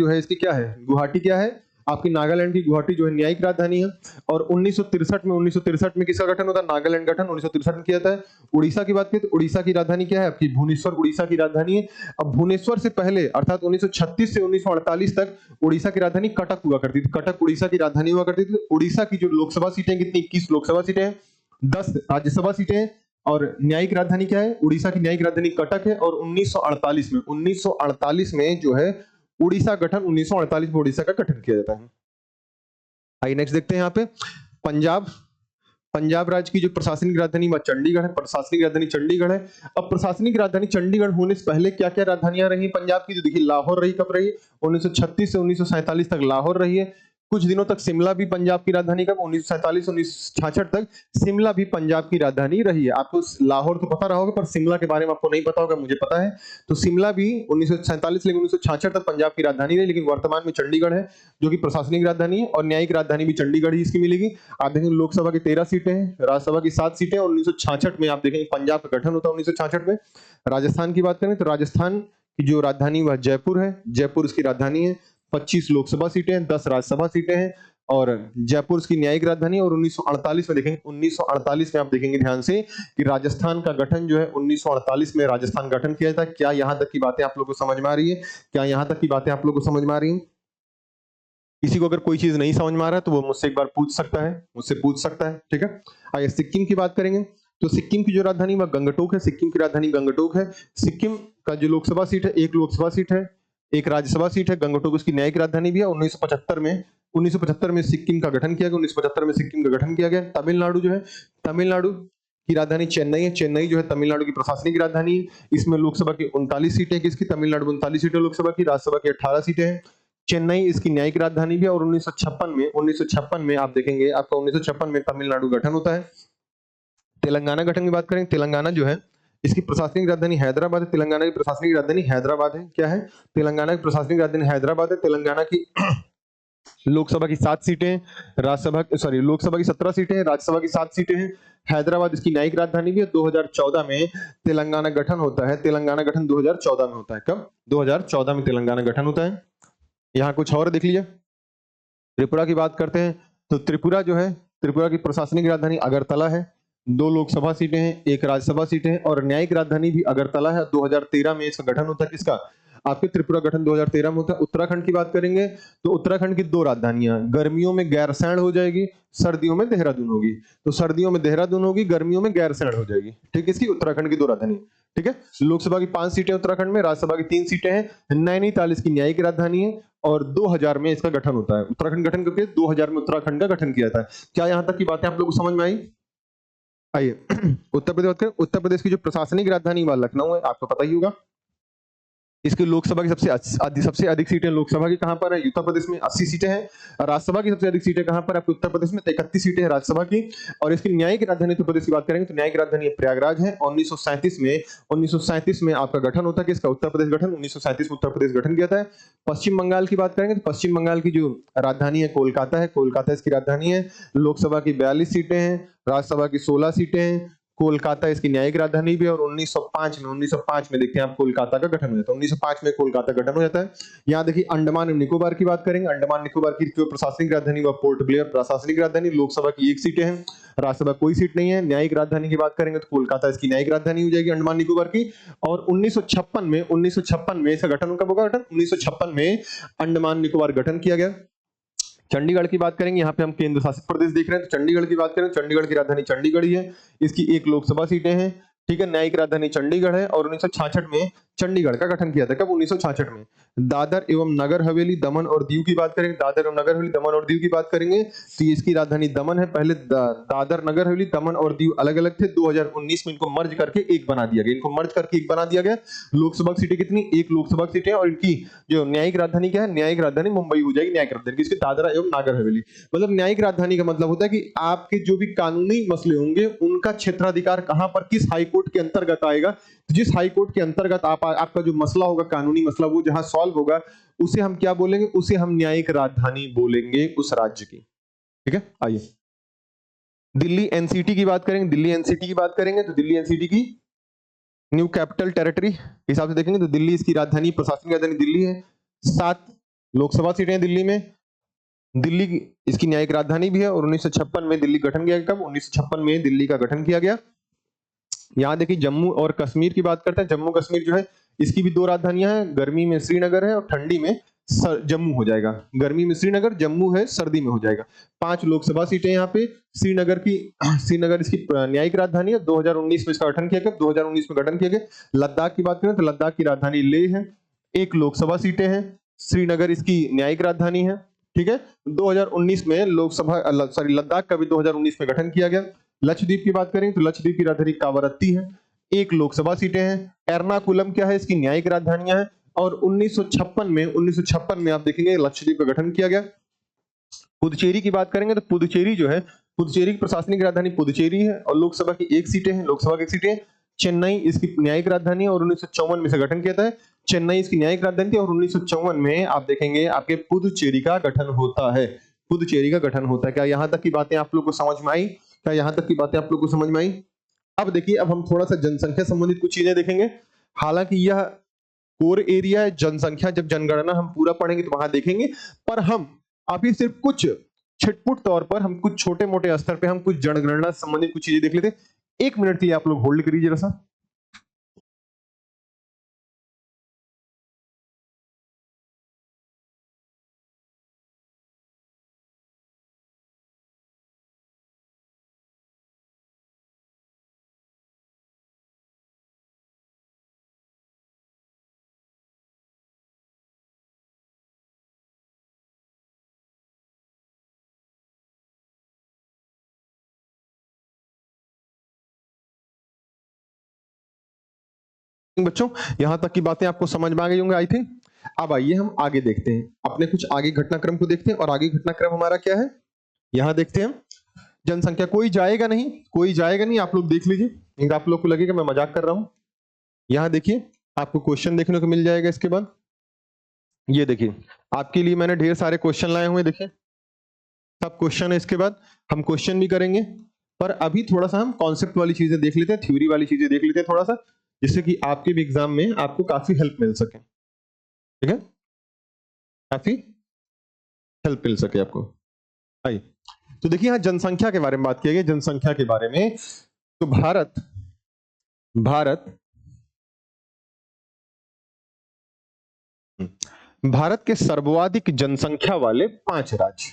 है इसकी क्या है? गुवाहाटी क्या है? आपकी नागालैंड की गुवाहाटी जो है न्यायिक राजधानी है। और 1963 में किसका गठन होता है? नागालैंड गठन 1963 में किया था। उड़ीसा की बात करें तो उड़ीसा की राजधानी क्या है? आपकी भुवनेश्वर उड़ीसा की राजधानी है। अब भुवनेश्वर से पहले अर्थात 1936 से 1948 तक उड़ीसा की राजधानी कटक हुआ करती थी। कटक उड़ीसा की राजधानी हुआ करती थी। उड़ीसा की जो लोकसभा सीटें कितनी? 21 लोकसभा सीटें हैं, 10 राज्यसभा सीटें हैं। और न्यायिक राजधानी क्या है? उड़ीसा की न्यायिक राजधानी कटक है। और 1948 में जो है उड़ीसा गठन, 1948 में उड़ीसा का गठन किया जाता है। आइए नेक्स्ट देखते हैं यहाँ पे पंजाब राज्य की जो प्रशासनिक राजधानी वह चंडीगढ़ है। प्रशासनिक राजधानी चंडीगढ़ है। अब प्रशासनिक राजधानी चंडीगढ़ होने से पहले क्या क्या राजधानियां रही पंजाब की? तो देखिए लाहौर रही, कब रही? 1936 से 1947 तक लाहौर रही है। कुछ दिनों तक शिमला भी पंजाब की राजधानी, कब? 1947 1966 तक शिमला भी पंजाब की राजधानी रही है। आपको लाहौर तो पता रहा होगा, पर शिमला के बारे में आपको नहीं पता होगा, मुझे पता है। तो शिमला भी 1947 लेकिन 1966 तक पंजाब की राजधानी रही। लेकिन वर्तमान में चंडीगढ़ है जो कि प्रशासनिक राजधानी है। और न्यायिक राजधानी भी चंडीगढ़ ही इसकी मिलेगी। आप देखेंगे लोकसभा की 13 सीटें हैं, राज्यसभा की 7 सीटें। और 1966 में आप देखेंगे पंजाब का गठन होता है 1966 में। राजस्थान की बात करें तो राजस्थान की जो राजधानी वह जयपुर है। जयपुर इसकी राजधानी है। 25 लोकसभा सीटें, 10 राज्यसभा सीटें हैं। और जयपुर इसकी न्यायिक राजधानी। और 1948 में देखेंगे, 1948 में आप देखेंगे ध्यान से कि राजस्थान का गठन जो है 1948 में राजस्थान गठन किया था। क्या यहां तक की बातें आप लोगों को समझ में आ रही है? क्या यहां तक की बातें आप लोगों को समझ में आ रही है? किसी को अगर कोई चीज नहीं समझ में आ रहा है तो वो मुझसे एक बार पूछ सकता है, ठीक है? आइए सिक्किम की बात करेंगे तो सिक्किम की जो राजधानी वह गंगटोक है। सिक्किम की राजधानी गंगटोक है। सिक्किम का जो लोकसभा सीट है, 1 लोकसभा सीट है, 1 राज्यसभा सीट है। गंगटोक उसकी न्यायिक राजधानी भी है। 1975 1975 में सिक्किम का गठन किया गया, 1975 में सिक्किम का गठन किया गया। तमिलनाडु जो है, तमिलनाडु की राजधानी चेन्नई है, चेन्नई जो है तमिलनाडु की प्रशासनिक राजधानी है। इसमें लोकसभा की 39 सीटें, किसकी, तमिलनाडु में 39 सीटें लोकसभा की, राज्यसभा की 18 सीटें हैं। चेन्नई इसकी न्यायिक राजधानी भी है। और 1956 में आप देखेंगे, आपका 1956 में तमिलनाडु गठन होता है। तेलंगाना गठन की बात करें, तेलंगाना जो है इसकी प्रशासनिक राजधानी हैदराबाद है। तेलंगाना की प्रशासनिक राजधानी हैदराबाद है। क्या है? तेलंगाना की प्रशासनिक राजधानी हैदराबाद है। तेलंगाना की लोकसभा की 7 सीटें, राज्यसभा सॉरी लोकसभा की 17 सीटें, राज्यसभा की 7 सीटें हैं। हैदराबाद इसकी न्यायिक राजधानी भी है। 2014 में तेलंगाना गठन होता है। तेलंगाना गठन 2014 में होता है। कब? 2014 में तेलंगाना गठन होता है। यहाँ कुछ और देख लीजिए। त्रिपुरा की बात करते हैं तो त्रिपुरा जो है, त्रिपुरा की प्रशासनिक राजधानी अगरतला है। 2 लोकसभा सीटें हैं, 1 राज्यसभा सीटें हैं और न्यायिक राजधानी भी अगरतला है। 2013 में इसका गठन होता है। किसका? आपके त्रिपुरा गठन 2013 में होता है। उत्तराखंड की बात करेंगे तो उत्तराखंड की 2 राजधानियां, गर्मियों में गैरसैंण हो जाएगी, सर्दियों में देहरादून होगी। तो सर्दियों में देहरादून होगी, गर्मियों में गैरसैंण हो जाएगी। ठीक है, इसकी उत्तराखंड की 2 राजधानी। ठीक है, लोकसभा की 5 सीटें उत्तराखंड में, राज्यसभा की 3 सीटें हैं। नैनीताल इसकी न्यायिक राजधानी है और 2000 में इसका गठन होता है। उत्तराखंड गठन करके 2000 में उत्तराखंड का गठन किया था। क्या यहां तक की बातें आप लोगों को समझ में आई? आइए उत्तर प्रदेश बात करें। उत्तर प्रदेश की जो प्रशासनिक राजधानी वह लखनऊ है, आपको पता ही होगा। इसकी लोकसभा की सबसे अधिक सीटें लोकसभा की कहां पर है? उत्तर प्रदेश में 80 सीटें हैं। राज्यसभा की सबसे अधिक सीटें कहां पर है? आपके उत्तर प्रदेश में 31 सीटें हैं राज्यसभा की। और इसकी न्यायिक राजधानी उत्तर प्रदेश की बात करेंगे तो न्यायिक राजधानी प्रयागराज है। 1937 में आपका गठन होता है। किसका? उत्तर प्रदेश गठन 1937 में उत्तर प्रदेश गठन किया था। पश्चिम बंगाल की बात करेंगे तो पश्चिम बंगाल की जो राजधानी है कोलकाता है। कोलकाता इसकी राजधानी है। लोकसभा की 42 सीटें हैं, राज्यसभा की 16 सीटें हैं। कोलकाता इसकी न्यायिक राजधानी भी है। और 1905 में देखते हैं आप कोलकाता का गठन हो जाता है। 1905 में कोलकाता गठन हो जाता है। यहाँ देखिए अंडमान और निकोबार की बात करेंगे। अंडमान निकोबार की जो प्रशासनिक राजधानी वह पोर्ट ब्लेयर प्रशासनिक राजधानी। लोकसभा की 1 सीटें हैं, राज्यसभा कोई सीट नहीं है। न्यायिक राजधानी की बात करेंगे तो कोलकाता इसकी न्यायिक राजधानी हो जाएगी अंडमान निकोबार की। और 1956 में इसका गठन कब होगा? गठन 1956 में अंडमान निकोबार गठन किया गया। चंडीगढ़ की बात करेंगे, यहाँ पे हम केंद्र शासित प्रदेश देख रहे हैं। तो चंडीगढ़ की बात करें, चंडीगढ़ की राजधानी चंडीगढ़ ही है। इसकी 1 लोकसभा सीटें हैं। ठीक है, न्यायिक राजधानी चंडीगढ़ है। और 1966 में चंडीगढ़ का गठन किया था। कब? 1966 में। दादर एवं नगर हवेली दमन और दीव की बात करेंगे, दादर एवं नगर हवेली दमन और दीव की बात करेंगे तो इसकी राजधानी दमन है। पहले दादर नगर हवेली दमन और दीव अलग अलग थे। 2019 में इनको मर्ज करके एक बना दिया गया। लोकसभा की सीटें कितनी? 1 लोकसभा की सीटें। और इनकी जो न्यायिक राजधानी क्या है? न्यायिक राजधानी मुंबई हो जाएगी। न्यायिक राजधानी किसकी? दादरा एवं नागर हवेली। मतलब न्यायिक राजधानी का मतलब होता है कि आपके जो भी कानूनी मसले होंगे उनका क्षेत्राधिकार कहां पर, किस हाई कोर्ट के अंतर्गत आएगा। तो जिस हाई कोर्ट के अंतर्गत आपका जो मसला होगा, कानूनी मसला, वो जहां सॉल्व होगा उसे हम क्या बोलेंगे? उसे हम न्यायिक राजधानी बोलेंगे उस राज्य की। ठीक है, आइए दिल्ली एनसीटी की बात करेंगे। दिल्ली एनसीटी की बात करेंगे तो दिल्ली एनसीटी की न्यू कैपिटल टेरिटरी हिसाब से देखेंगे तो दिल्ली इसकी राजधानी, प्रशासनिक राजधानी दिल्ली है। 7 लोकसभा सीटें हैं दिल्ली में। दिल्ली की इसकी न्यायिक राजधानी भी है। और 1956 में दिल्ली गठन किया गया। कब? 1956 में दिल्ली का गठन किया गया। यहाँ देखिए जम्मू और कश्मीर की बात करते हैं। जम्मू कश्मीर जो है इसकी भी 2 राजधानियां हैं। गर्मी में श्रीनगर है और ठंडी में जम्मू हो जाएगा। गर्मी में श्रीनगर, जम्मू है सर्दी में हो जाएगा। 5 लोकसभा सीटें यहाँ पे। श्रीनगर इसकी न्यायिक राजधानी है। 2019 में इसका गठन किया गया। 2019 में गठन किया गया। लद्दाख की बात करें तो लद्दाख की राजधानी लेह है। 1 लोकसभा सीटें हैं। श्रीनगर इसकी न्यायिक राजधानी है। ठीक है, 2019 में लद्दाख का भी 2019 में गठन किया गया। लक्षद्वीप की बात करें तो लक्षद्वीप की राजधानी कावरत्ती है। 1 लोकसभा सीटें हैं। एर्नाकुलम क्या है? इसकी न्यायिक राजधानियां हैं। और 1956 में आप देखेंगे लक्षद्वीप का गठन किया गया। पुदुचेरी की बात करेंगे तो पुदुचेरी जो है, पुदुचेरी की प्रशासनिक राजधानी पुदुचेरी है और लोकसभा की 1 सीटें हैं। लोकसभा की 1 सीटें। चेन्नई इसकी न्यायिक राजधानी है और 1954 में से गठन किया था। चेन्नई इसकी न्यायिक राजधानी थी और 1954 में आप देखेंगे आपके पुदुचेरी का गठन होता है। पुदुचेरी का गठन होता है। क्या यहां तक की बातें आप लोग को समझ में आई? क्या यहां तक की बातें आप लोग को समझ में आई? अब देखिए, अब हम थोड़ा सा जनसंख्या संबंधित कुछ चीजें देखेंगे। हालांकि यह कोर एरिया है, जनसंख्या जब जनगणना हम पूरा पढ़ेंगे तो वहां देखेंगे। पर हम अभी सिर्फ कुछ छिटपुट तौर पर, हम कुछ छोटे मोटे स्तर पे हम कुछ जनगणना संबंधित कुछ चीजें देख लेते हैं। 1 मिनट के लिए आप लोग होल्ड करिए जरा सा। बच्चों यहां तक की बातें आपको समझ में आ गई होंगी आई थिंक। अब आइए हम आगे देखते हैं, अपने कुछ आगे घटनाक्रम को देखते हैं। और आगे घटनाक्रम हमारा क्या है, यहां देखते हैं हम। जनसंख्या, कोई जाएगा नहीं, कोई जाएगा नहीं, आप लोग देख लीजिए, नहीं तो आप लोग को लगेगा मैं मजाक कर रहा हूं। यहां देखिए, आपको क्वेश्चन देखने को मिल जाएगा। इसके बाद ये देखिए, आपके लिए मैंने ढेर सारे क्वेश्चन लाए हुए हैं, देखिए सब क्वेश्चन है। इसके बाद हम क्वेश्चन भी करेंगे, पर अभी थोड़ा सा हम कॉन्सेप्ट वाली चीजें देख लेते हैं, थ्योरी वाली चीजें देख लेते हैं थोड़ा सा, जिससे कि आपके भी एग्जाम में आपको काफी हेल्प मिल सके। ठीक है, काफी हेल्प मिल सके आपको। आइए, तो देखिए यहाँ जनसंख्या के बारे में बात की गई। जनसंख्या के बारे में तो भारत भारत के सर्वाधिक जनसंख्या वाले 5 राज्य,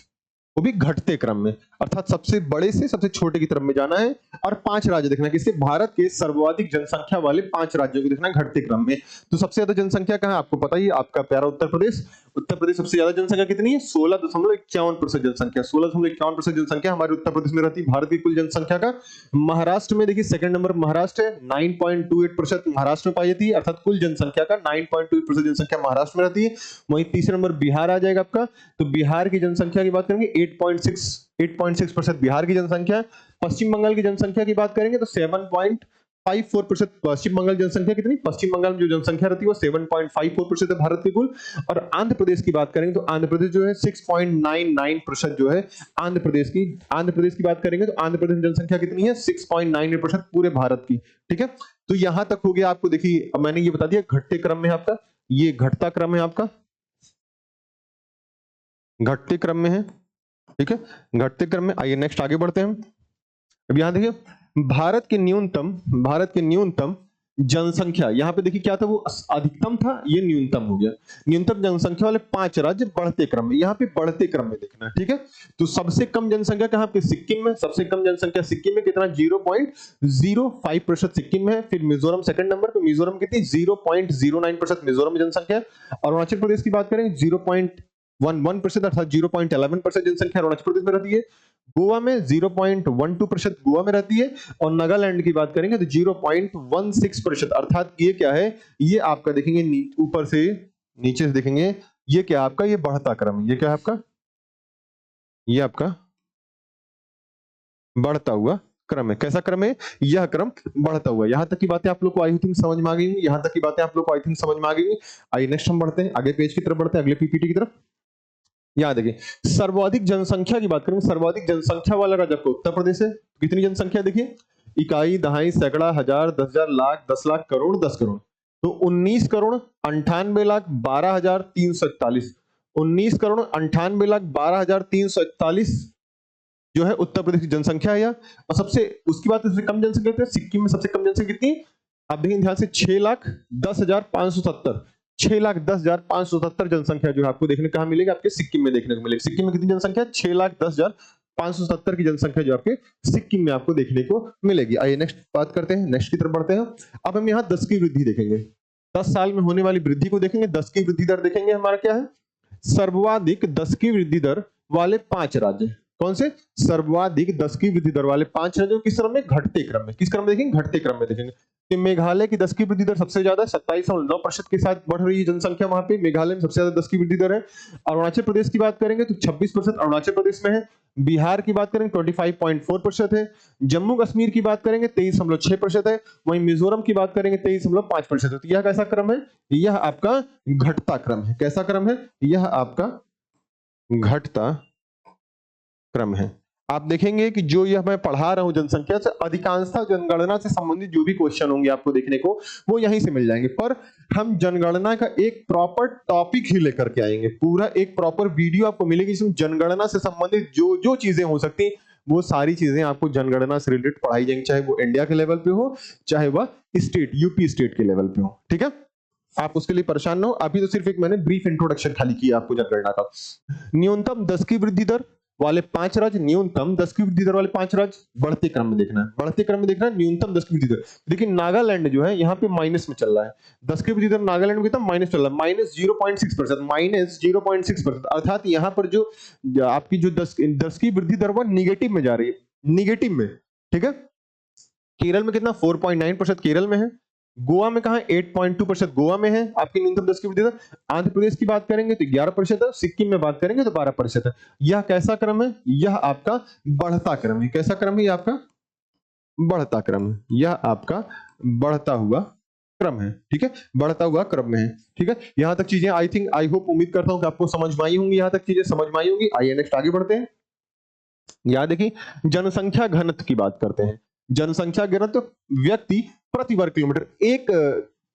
वो भी घटते क्रम में, अर्थात सबसे बड़े से सबसे छोटे की तरफ में जाना है और 5 राज्य देखना है। किसके, भारत के सर्वाधिक जनसंख्या वाले 5 राज्यों को देखना है घटते क्रम में। तो सबसे ज्यादा जनसंख्या कहां है आपको पता ही है, आपका प्यारा उत्तर प्रदेश। उत्तर प्रदेश सबसे ज्यादा जनसंख्या कितनी है, 16.51% जनसंख्या, 16.51% जनसंख्या हमारे उत्तर प्रदेश में रहती है भारत की कुल जनसंख्या का। महाराष्ट्र में देखिए सेकंड नंबर महाराष्ट्र है, 9.28% महाराष्ट्र में पाई जाती है, अर्थात कुल जनसंख्या का 9.28% जनसंख्या महाराष्ट्र में रहती है। वहीं तीसरे नंबर बिहार आ जाएगा आपका। तो बिहार की जनसंख्या की बात करेंगे 8.6% बिहार की जनसंख्या। पश्चिम बंगाल की जनसंख्या की बात करेंगे तो 7.54%। पश्चिम बंगाल जनसंख्या कितनी, पश्चिम बंगाल में जो जनसंख्या रहती है वो 7.54% है भारत की कुल। और आंध्र प्रदेश की बात करेंगे तो आंध्र प्रदेश जो है 6.99% जो है आंध्र प्रदेश की बात करेंगे तो आंध्र प्रदेश में जनसंख्या कितनी है, 6.98% पूरे भारत की। ठीक है, तो यहां तक हो गया आपको। देखिए मैंने ये बता दिया घटते क्रम में आपका, ये घटता क्रम है आपका, घटते क्रम में है। ठीक है, घटते क्रम में। आइए नेक्स्ट आगे बढ़ते हैं। अब यहां देखिए भारत के न्यूनतम जनसंख्या, यहां पे देखिए क्या था, वो अधिकतम था, ये न्यूनतम हो गया। न्यूनतम जनसंख्या वाले 5 राज्य बढ़ते क्रम में, यहाँ पे बढ़ते क्रम में देखना है। ठीक है, तो सबसे कम जनसंख्या कहां पे, सिक्किम में। सबसे कम जनसंख्या सिक्किम में कितना, 0.05% सिक्किम में है। फिर मिजोरम सेकंड नंबर पे, मिजोरम कितनी, 0.09% मिजोरम में जनसंख्या है। और अरुणाचल प्रदेश की बात करें 0.11% अर्थात 0.11% जनसंख्या अरुणाचल प्रदेश में रहती है। गोवा में 0.12% गोवा में रहती है। और नागालैंड की बात करेंगे तो 0.16%, अर्थात ये क्या है, ये आपका देखेंगे ऊपर से नीचे से देखेंगे, ये क्या आपका, ये बढ़ता क्रम है। ये क्या है आपका, ये आपका बढ़ता हुआ क्रम है। कैसा क्रम है, यह क्रम बढ़ता हुआ। यहां तक की बातें आप लोग को आई थिंक समझ में आ गई, यहां तक की बातें आप लोग को आई थिंक समझ में आ गई। आइए नेक्स्ट हम बढ़ते हैं, आगे पेज की तरफ बढ़ते हैं, अगले पीपीटी की तरफ। याद देखिए, सर्वाधिक जनसंख्या की बात करें, सर्वाधिक जनसंख्या वाला राज्य आपको उत्तर प्रदेश है। कितनी जनसंख्या देखिए, इकाई, दहाई, सैकड़ा, हजार, 10,000, लाख, 10 लाख, करोड़, 10 करोड़। तो 19,98,12,341, 19,98,12,341 जो है उत्तर प्रदेश की जनसंख्या है। और सबसे उसकी बात सबसे कम जनसंख्या है सिक्किम में। सबसे कम जनसंख्या कितनी, आप देखिए ध्यान से, 6,10,570, 6,10,570 जनसंख्या जो है आपको देखने कहां मिलेगी, आपके सिक्किम में देखने को मिलेगी। सिक्किम में कितनी जनसंख्या, 6,10,570 की जनसंख्या जो आपके सिक्किम में आपको देखने को मिलेगी। आइए नेक्स्ट बात करते हैं, नेक्स्ट की तरफ बढ़ते हैं। अब हम यहाँ 10 की वृद्धि देखेंगे, 10 साल में होने वाली वृद्धि को देखेंगे। 10 की वृद्धि दर देखेंगे, हमारा क्या है, सर्वाधिक 10 की वृद्धि दर वाले 5 राज्य। कौन से, सर्वाधिक 10 की वृद्धि दर वाले 5 राज्यों, किस क्रम में, घटते क्रम में। किस क्रम में देखेंगे, घटते क्रम में देखेंगे। तो मेघालय की 10 की वृद्धि दर सबसे ज्यादा है, 27.9% के साथ बढ़ रही है जनसंख्या वहां पे। मेघालय में सबसे ज्यादा 10 की वृद्धि दर है। अरुणाचल प्रदेश की बात करेंगे तो 26% अरुणाचल प्रदेश में है। बिहार की बात करेंगे 25.4% है। जम्मू कश्मीर की बात करेंगे 23.6% है। वहीं मिजोरम की बात करेंगे 23.5% है। तो यह कैसा क्रम है, यह आपका घटता क्रम है। कैसा क्रम है, यह आपका घटता क्रम है। आप देखेंगे कि जो ये मैं पढ़ा रहा हूं जनसंख्या से, अधिकांशतः जनगणना से संबंधित जो भी क्वेश्चन होंगे आपको देखने को, वो यहीं से मिल जाएंगे। पर हम जनगणना का एक प्रॉपर टॉपिक ही लेकर के आएंगे, पूरा एक प्रॉपर वीडियो आपको मिलेगी जिसमें जनगणना से संबंधित जो जो चीजें हो सकती हैं, वो सारी चीजें आपको जनगणना से रिलेटेड पढ़ाई जाएंगी, चाहे वो इंडिया के लेवल पे हो, चाहे वह स्टेट, यूपी स्टेट के लेवल पे हो। ठीक है, आप उसके लिए परेशान न हो। अभी तो सिर्फ एक मैंने ब्रीफ इंट्रोडक्शन खाली किया आपको जनगणना का। न्यूनतम 10 की वृद्धि दर वाले 5 राज्य, न्यूनतम 10 की वृद्धि दर वाले 5 राज्य, बढ़ते क्रम में देखना है, बढ़ते क्रम में देखना है, न्यूनतम 10 की वृद्धि दर। देखिए नागालैंड जो है यहाँ पे माइनस में चल रहा है, 10 की वृद्धि दर नागालैंड में कितना, माइनस चल रहा है, -0.6%, -0.6%, अर्थात यहाँ पर जो आपकी जो 10 की वृद्धि दर वो निगेटिव में जा रही है, निगेटिव में। ठीक है, केरल में कितना, 4.9% केरल में है। गोवा में कहा 8.2% गोवा में है आपकी न्यूनतम 10 की वृद्धि दर। आंध्र प्रदेश की बात करेंगे तो 11% है, सिक्किम में बात करेंगे तो 12% है। यह कैसा क्रम है? यह आपका बढ़ता क्रम है। कैसा क्रम है? यह आपका बढ़ता क्रम है। यह आपका बढ़ता हुआ क्रम है। ठीक है, बढ़ता हुआ क्रम में है। ठीक है, यहां तक चीजें आई थिंक आई होप उम्मीद करता हूं कि आपको समझ में आई होंगी। यहां तक चीजें समझ में आई होंगी। आइए नेक्स्ट आगे बढ़ते हैं। यहां देखिए जनसंख्या घनत्व की बात करते हैं। जनसंख्या घनत्व व्यक्ति प्रति वर्ग किलोमीटर, एक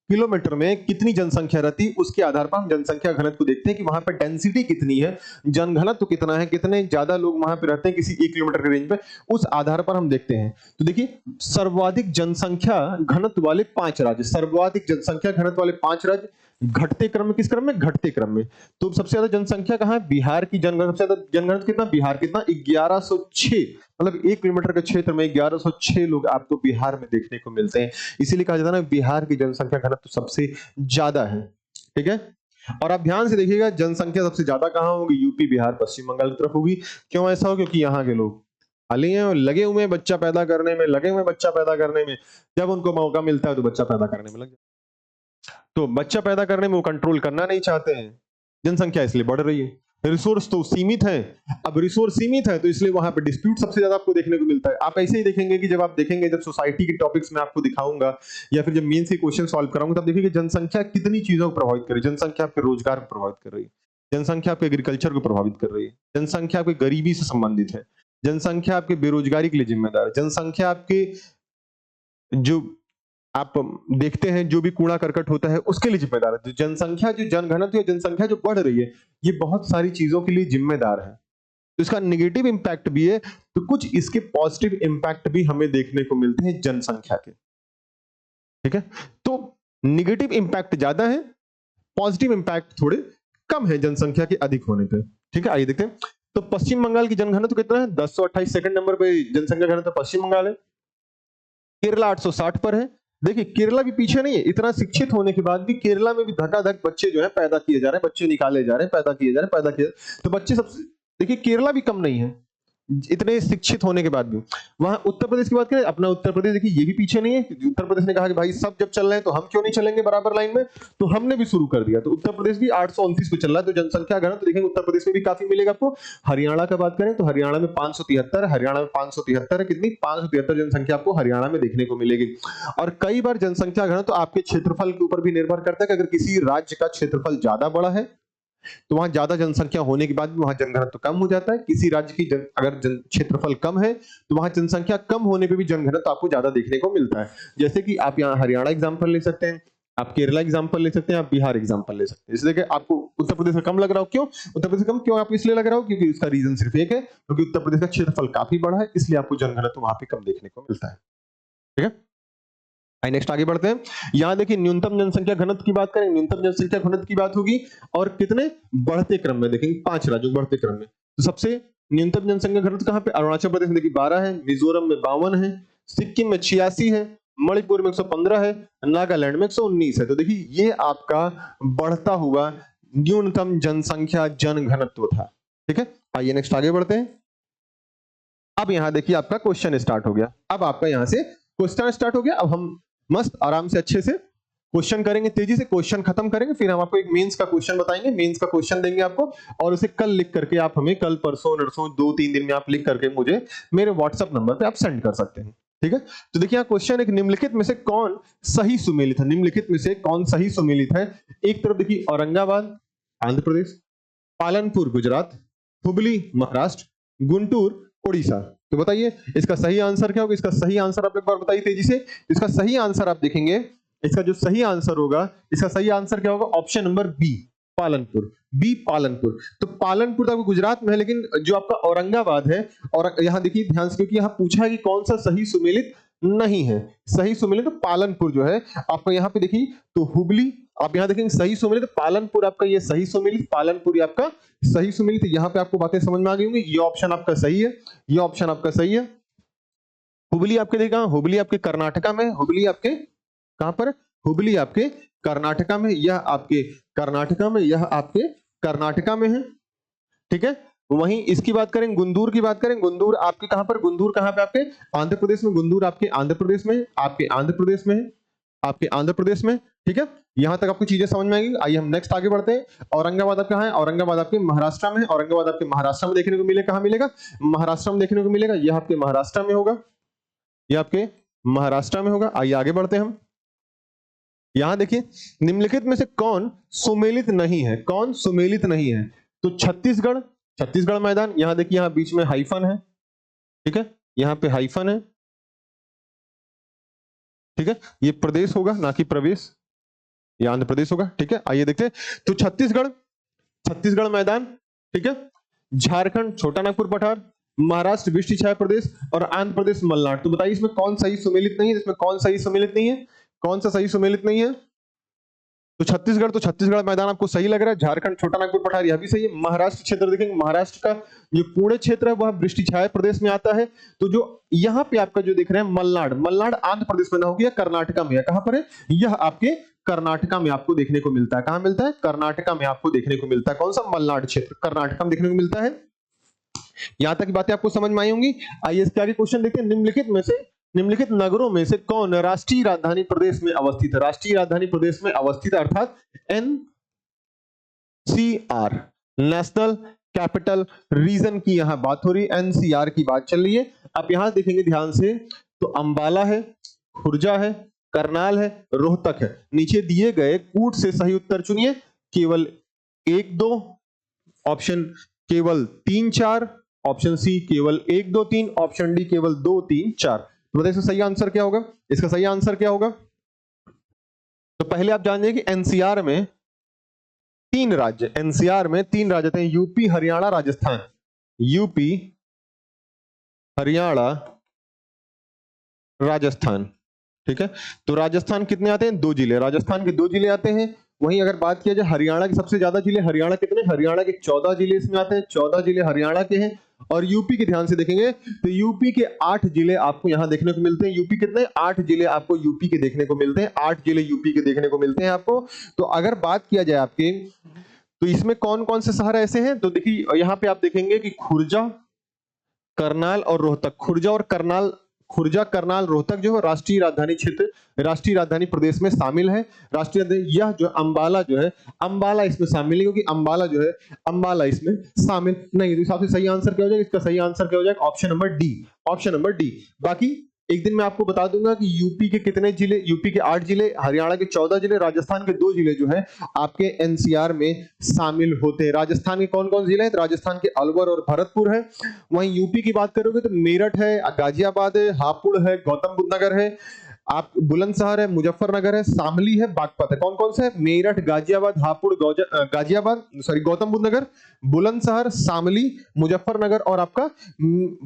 किलोमीटर में कितनी जनसंख्या रहती है उसके आधार पर हम जनसंख्या घनत्व को देखते हैं कि वहां पर डेंसिटी कितनी है, जनघनत्व कितना है, कितने ज्यादा लोग वहां पे रहते हैं किसी 1 किलोमीटर के रेंज पे, उस आधार पर हम देखते हैं। तो देखिए सर्वाधिक जनसंख्या घनत्व वाले 5 राज्य, सर्वाधिक जनसंख्या घनत्व वाले 5 राज्य घटते क्रम में, किस क्रम में? घटते क्रम में। तो सबसे ज्यादा जनसंख्या कहां है? बिहार की जनगणना, सबसे ज्यादा जनगणना कितना? बिहार कितना? 1106, मतलब 1 किलोमीटर के क्षेत्र में 1106 लोग आपको बिहार में देखने को मिलते हैं। इसीलिए कहा जाता है ना बिहार की जनसंख्या घनत्व सबसे ज्यादा है। ठीक है, और आप ध्यान से देखिएगा जनसंख्या सबसे ज्यादा कहां होगी? यूपी, बिहार, पश्चिम बंगाल की तरफ होगी। क्यों ऐसा हो? क्योंकि यहाँ के लोग खाली हैं और लगे हुए हैं बच्चा पैदा करने में, लगे हुए हैं बच्चा पैदा करने में। जब उनको मौका मिलता है तो बच्चा पैदा करने में लग जाते हैं। तो बच्चा पैदा करने में वो कंट्रोल करना नहीं चाहते हैं, जनसंख्या इसलिए बढ़ रही है। रिसोर्स तो सीमित है, अब रिसोर्स सीमित है तो इसलिए वहां पे डिस्प्यूट सबसे ज्यादा आपको देखने को मिलता है। आप ऐसे ही देखेंगे कि जब आप देखेंगे, जब सोसाइटी के टॉपिक्स में आपको दिखाऊंगा या फिर जब मेंस के क्वेश्चन सॉल्व कराऊंगा, तब देखिए जनसंख्या कितनी चीजों को प्रभावित कर रही है। जनसंख्या आपके रोजगार को प्रभावित कर रही है, जनसंख्या आपके एग्रीकल्चर को प्रभावित कर रही है, जनसंख्या आपकी गरीबी से संबंधित है, जनसंख्या आपके बेरोजगारी के लिए जिम्मेदार है, जनसंख्या आपके जो आप देखते हैं जो भी कूड़ा करकट होता है उसके लिए जिम्मेदार है। तो जनसंख्या, जो जनघनत्व, जनसंख्या जो बढ़ रही है, ये बहुत सारी चीजों के लिए जिम्मेदार है। तो इसका नेगेटिव इंपैक्ट भी है, तो कुछ इसके पॉजिटिव इंपैक्ट भी हमें देखने को मिलते हैं जनसंख्या के। ठीक है, तो नेगेटिव इंपैक्ट ज्यादा है, पॉजिटिव इंपैक्ट थोड़े कम है जनसंख्या के अधिक होने पे। ठीक है, आइए देखते हैं। तो पश्चिम बंगाल की जनघनत्व कितना है? 1028, सेकंड नंबर पे जनसंख्या घनत्व पश्चिम बंगाल है। केरला 860 पर है। देखिए केरला भी पीछे नहीं है, इतना शिक्षित होने के बाद भी केरला में भी धकाधक बच्चे जो है पैदा किए जा रहे हैं, बच्चे निकाले जा रहे हैं, पैदा किए जा रहे हैं, पैदा किए। तो बच्चे सबसे, देखिए केरला भी कम नहीं है इतने शिक्षित होने के बाद भी। वहां उत्तर प्रदेश की बात करें, अपना उत्तर प्रदेश देखिए ये भी पीछे नहीं है। उत्तर प्रदेश ने कहा कि भाई सब जब चल रहे हैं तो हम क्यों नहीं चलेंगे बराबर लाइन में, तो हमने भी शुरू कर दिया। तो उत्तर प्रदेश भी 829 पे चल रहा है। तो जनसंख्या घनत्व देखेंगे उत्तर प्रदेश में भी काफी मिलेगा आपको। हरियाणा का बात करें तो हरियाणा में 573, हरियाणा में 573 है, कितनी? 573 जनसंख्या आपको हरियाणा में देखने को मिलेगी। और कई बार जनसंख्या घनत्व आपके क्षेत्रफल के ऊपर भी निर्भर करता है कि अगर किसी राज्य का क्षेत्रफल ज्यादा बड़ा है तो वहां ज्यादा जनसंख्या होने के बाद भी वहां जनघनत्व कम हो जाता है। किसी राज्य की अगर क्षेत्रफल कम है तो वहां जनसंख्या कम होने पे भी जनघनत्व आपको ज्यादा देखने को मिलता है। जैसे कि आप यहाँ हरियाणा एग्जांपल ले सकते हैं, आप केरला एग्जांपल ले सकते हैं, आप बिहार एग्जांपल ले सकते हैं। इसलिए कि आपको उत्तर प्रदेश में कम लग रहा हो, क्यों उत्तर प्रदेश कम क्यों आपको इसलिए लग रहा हो? क्योंकि उसका रीजन सिर्फ एक है, क्योंकि उत्तर प्रदेश का क्षेत्रफल काफी बड़ा है, इसलिए आपको जनघनत्व वहां पे कम देखने को मिलता है। ठीक है, नेक्स्ट आगे बढ़ते हैं। यहां देखिए न्यूनतम जनसंख्या घनत्व की बात करें, न्यूनतम जनसंख्या घनत्व की बात होगी और कितने? बढ़ते क्रम में देखेंगे, 5 राज्यों बढ़ते क्रम में। तो सबसे न्यूनतम जनसंख्या घनत्व कहां पे? अरुणाचल प्रदेश में देखिए 12 है, मिजोरम में 52 है, सिक्किम में 86 है, मणिपुर में 115 है, नागालैंड में 119 है। तो देखिए ये आपका बढ़ता हुआ न्यूनतम जनसंख्या जनघनत्व था। ठीक है, आइए नेक्स्ट आगे बढ़ते हैं। अब यहां देखिए आपका क्वेश्चन स्टार्ट हो गया। अब आपका यहां से क्वेश्चन स्टार्ट हो गया। अब हम मस्त आराम से अच्छे से क्वेश्चन करेंगे, तेजी से क्वेश्चन खत्म करेंगे, फिर हम आपको एक मेंस का क्वेश्चन बताएंगे, मेंस का क्वेश्चन देंगे आपको, और उसे कल लिख करके आप हमें कल परसों नरसों 2-3 दिन में आप लिख करके मुझे मेरे व्हाट्सएप नंबर पे आप सेंड कर सकते हैं। ठीक है, तो देखिए यहाँ क्वेश्चन एक, निम्नलिखित में से कौन सही सुमेलित है? निम्नलिखित में से कौन सही सुमेलित है? एक तरफ देखिए औरंगाबाद आंध्र प्रदेश, पालनपुर गुजरात, हुबली महाराष्ट्र, गुंटूर उड़ीसा। तो बताइए इसका सही आंसर क्या होगा? इसका सही आंसर आप एक बार बताइए तेजी से। इसका सही आंसर आप देखेंगे, इसका जो सही आंसर होगा, इसका सही आंसर क्या होगा? Option number B, Palanpur. B Palanpur. तो पालनपुर तो आपको गुजरात में है, लेकिन जो आपका औरंगाबाद है, और यहां देखिए ध्यान से, क्योंकि यहां पूछा है कि कौन सा सही सुमेलित नहीं है। सही सुमेलित तो पालनपुर जो है आपको यहाँ पे देखिए, तो हुबली आप यहाँ देखेंगे सही सुमेलित, पालनपुर आपका ये सही सुमेलित, पालनपुर आपका सही सुमेलित। यहाँ पे आपको बातें समझ में आ गई होंगी। ये ऑप्शन आपका सही है, ये ऑप्शन आपका सही है। हुबली आपके देखिए, हुबली आपके कर्नाटका में, हुबली आपके कहां पर? हुबली आपके कर्नाटका में, यह आपके कर्नाटका में, यह आपके कर्नाटका में है। ठीक है, वहीं इसकी बात करें, गुंदूर की बात करें, गुंदूर आपके कहां पर? गुंदूर कहां पे? आपके आंध्र प्रदेश में। गुंदूर आपके आंध्र प्रदेश में, आपके आंध्र प्रदेश में है। आपके आंध्र प्रदेश में। ठीक है, यहां तक आपको चीजें समझ में आएंगी। आइए हम नेक्स्ट आगे बढ़ते हैं। औरंगाबाद आपका है, औरंगाबाद आपके महाराष्ट्र में है। औरंगाबाद आपके महाराष्ट्र में देखने को मिलेगा, कहां मिलेगा? महाराष्ट्र में देखने को मिलेगा। यह आपके महाराष्ट्र में होगा, यह आपके महाराष्ट्र में होगा। आइए आगे बढ़ते हैं हम। यहां देखिए, निम्नलिखित में से कौन सुमेलित नहीं है? कौन सुमेलित नहीं है? तो छत्तीसगढ़, छत्तीसगढ़ मैदान। यहां देखिए, यहां बीच में हाइफन है। ठीक है, यहां पे हाइफन है। ठीक है, ये प्रदेश होगा ना कि प्रवेश, ये आंध्र प्रदेश होगा। ठीक है, आइए देखते हैं। तो छत्तीसगढ़, छत्तीसगढ़ मैदान। ठीक है, झारखंड छोटा नागपुर पठार, महाराष्ट्र वृष्टि छाया प्रदेश और आंध्र प्रदेश मलनाड। तो बताइए इसमें कौन सही सुमेलित नहीं है? इसमें कौन सही सुमेलित नहीं है? कौन सा सही सुमेलित नहीं है? तो छत्तीसगढ़ मैदान आपको सही लग रहा है। झारखंड छोटा नागपुर पठार यह भी सही है। महाराष्ट्र क्षेत्र देखेंगे, महाराष्ट्र का जो पुणे क्षेत्र है वह वृष्टि छाया प्रदेश में आता है। तो जो यहाँ पे आपका जो देख रहे हैं मलनाड, मलनाड आंध्र प्रदेश में ना होगी, कर्नाटका में है। कहां पर है? यह आपके कर्नाटका में आपको देखने को मिलता है। कहां मिलता है? कर्नाटका में आपको देखने को मिलता है। कौन सा? मलनाड क्षेत्र कर्नाटका में देखने को मिलता है। यहां तक की बातें आपको समझ में आई होंगी। आइए इसके आगे क्वेश्चन देखते हैं। निम्नलिखित नगरों में से कौन राष्ट्रीय राजधानी प्रदेश में अवस्थित है? राष्ट्रीय राजधानी प्रदेश में अवस्थित अर्थात एनसीआर, नेशनल कैपिटल रीजन की यहां बात हो रही है, एनसीआर की बात चल रही है। आप यहां देखेंगे ध्यान से, तो अंबाला है, खुर्जा है, करनाल है, रोहतक है। नीचे दिए गए कूट से सही उत्तर चुनिए। केवल 1 2, ऑप्शन केवल 3 4, ऑप्शन सी केवल 1 2 3, ऑप्शन डी केवल 2 3 4। तो बताइए इसका सही आंसर क्या होगा? इसका सही आंसर क्या होगा? तो पहले आप जानिए कि एनसीआर में 3 राज्य, एनसीआर में 3 राज्य थे, यूपी, हरियाणा, राजस्थान। यूपी, हरियाणा, राजस्थान। ठीक है, तो राजस्थान कितने आते हैं? 2 जिले, राजस्थान के 2 जिले आते हैं। वहीं अगर बात किया जाए हरियाणा के सबसे ज्यादा जिले, हरियाणा कितने? हरियाणा के 14 जिले इसमें आते हैं, 14 जिले हरियाणा के हैं। और यूपी के ध्यान से देखेंगे तो यूपी के 8 जिले आपको यहां देखने को मिलते हैं। यूपी कितने? 8 जिले आपको यूपी के देखने को मिलते हैं। 8 जिले यूपी के देखने को मिलते हैं आपको। तो अगर बात किया जाए आपके, तो इसमें कौन कौन से शहर ऐसे हैं? तो देखिए यहां पे आप देखेंगे कि खुर्जा, करनाल और रोहतक। खुर्जा और करनाल, खुर्जा, करनाल, रोहतक जो है राष्ट्रीय राजधानी क्षेत्र, राष्ट्रीय राजधानी प्रदेश में शामिल है। राष्ट्रीय, यह जो अंबाला जो है, अंबाला इसमें शामिल नहीं, क्योंकि अंबाला जो है, अंबाला इसमें शामिल नहीं। तो हिसाब से सही आंसर क्या हो जाएगा? इसका सही आंसर क्या हो जाएगा? Option number D, option number D. बाकी एक दिन मैं आपको बता दूंगा कि यूपी के कितने जिले, यूपी के 8 जिले, हरियाणा के 14 जिले, राजस्थान के 2 जिले जो है आपके एनसीआर में शामिल होते हैं। राजस्थान के कौन कौन जिले हैं? राजस्थान के अलवर और भरतपुर है। वहीं यूपी की बात करोगे तो मेरठ है, गाजियाबाद है, हापुड़ है, गौतम बुद्ध नगर है, आप बुलंदशहर है, मुजफ्फरनगर है, शामली है, बागपत है। कौन कौन से? मेरठ, गाजियाबाद, हापुड़, गाजियाबाद, सॉरी गौतम बुद्ध नगर, बुलंदशहर, शामली, मुजफ्फरनगर और आपका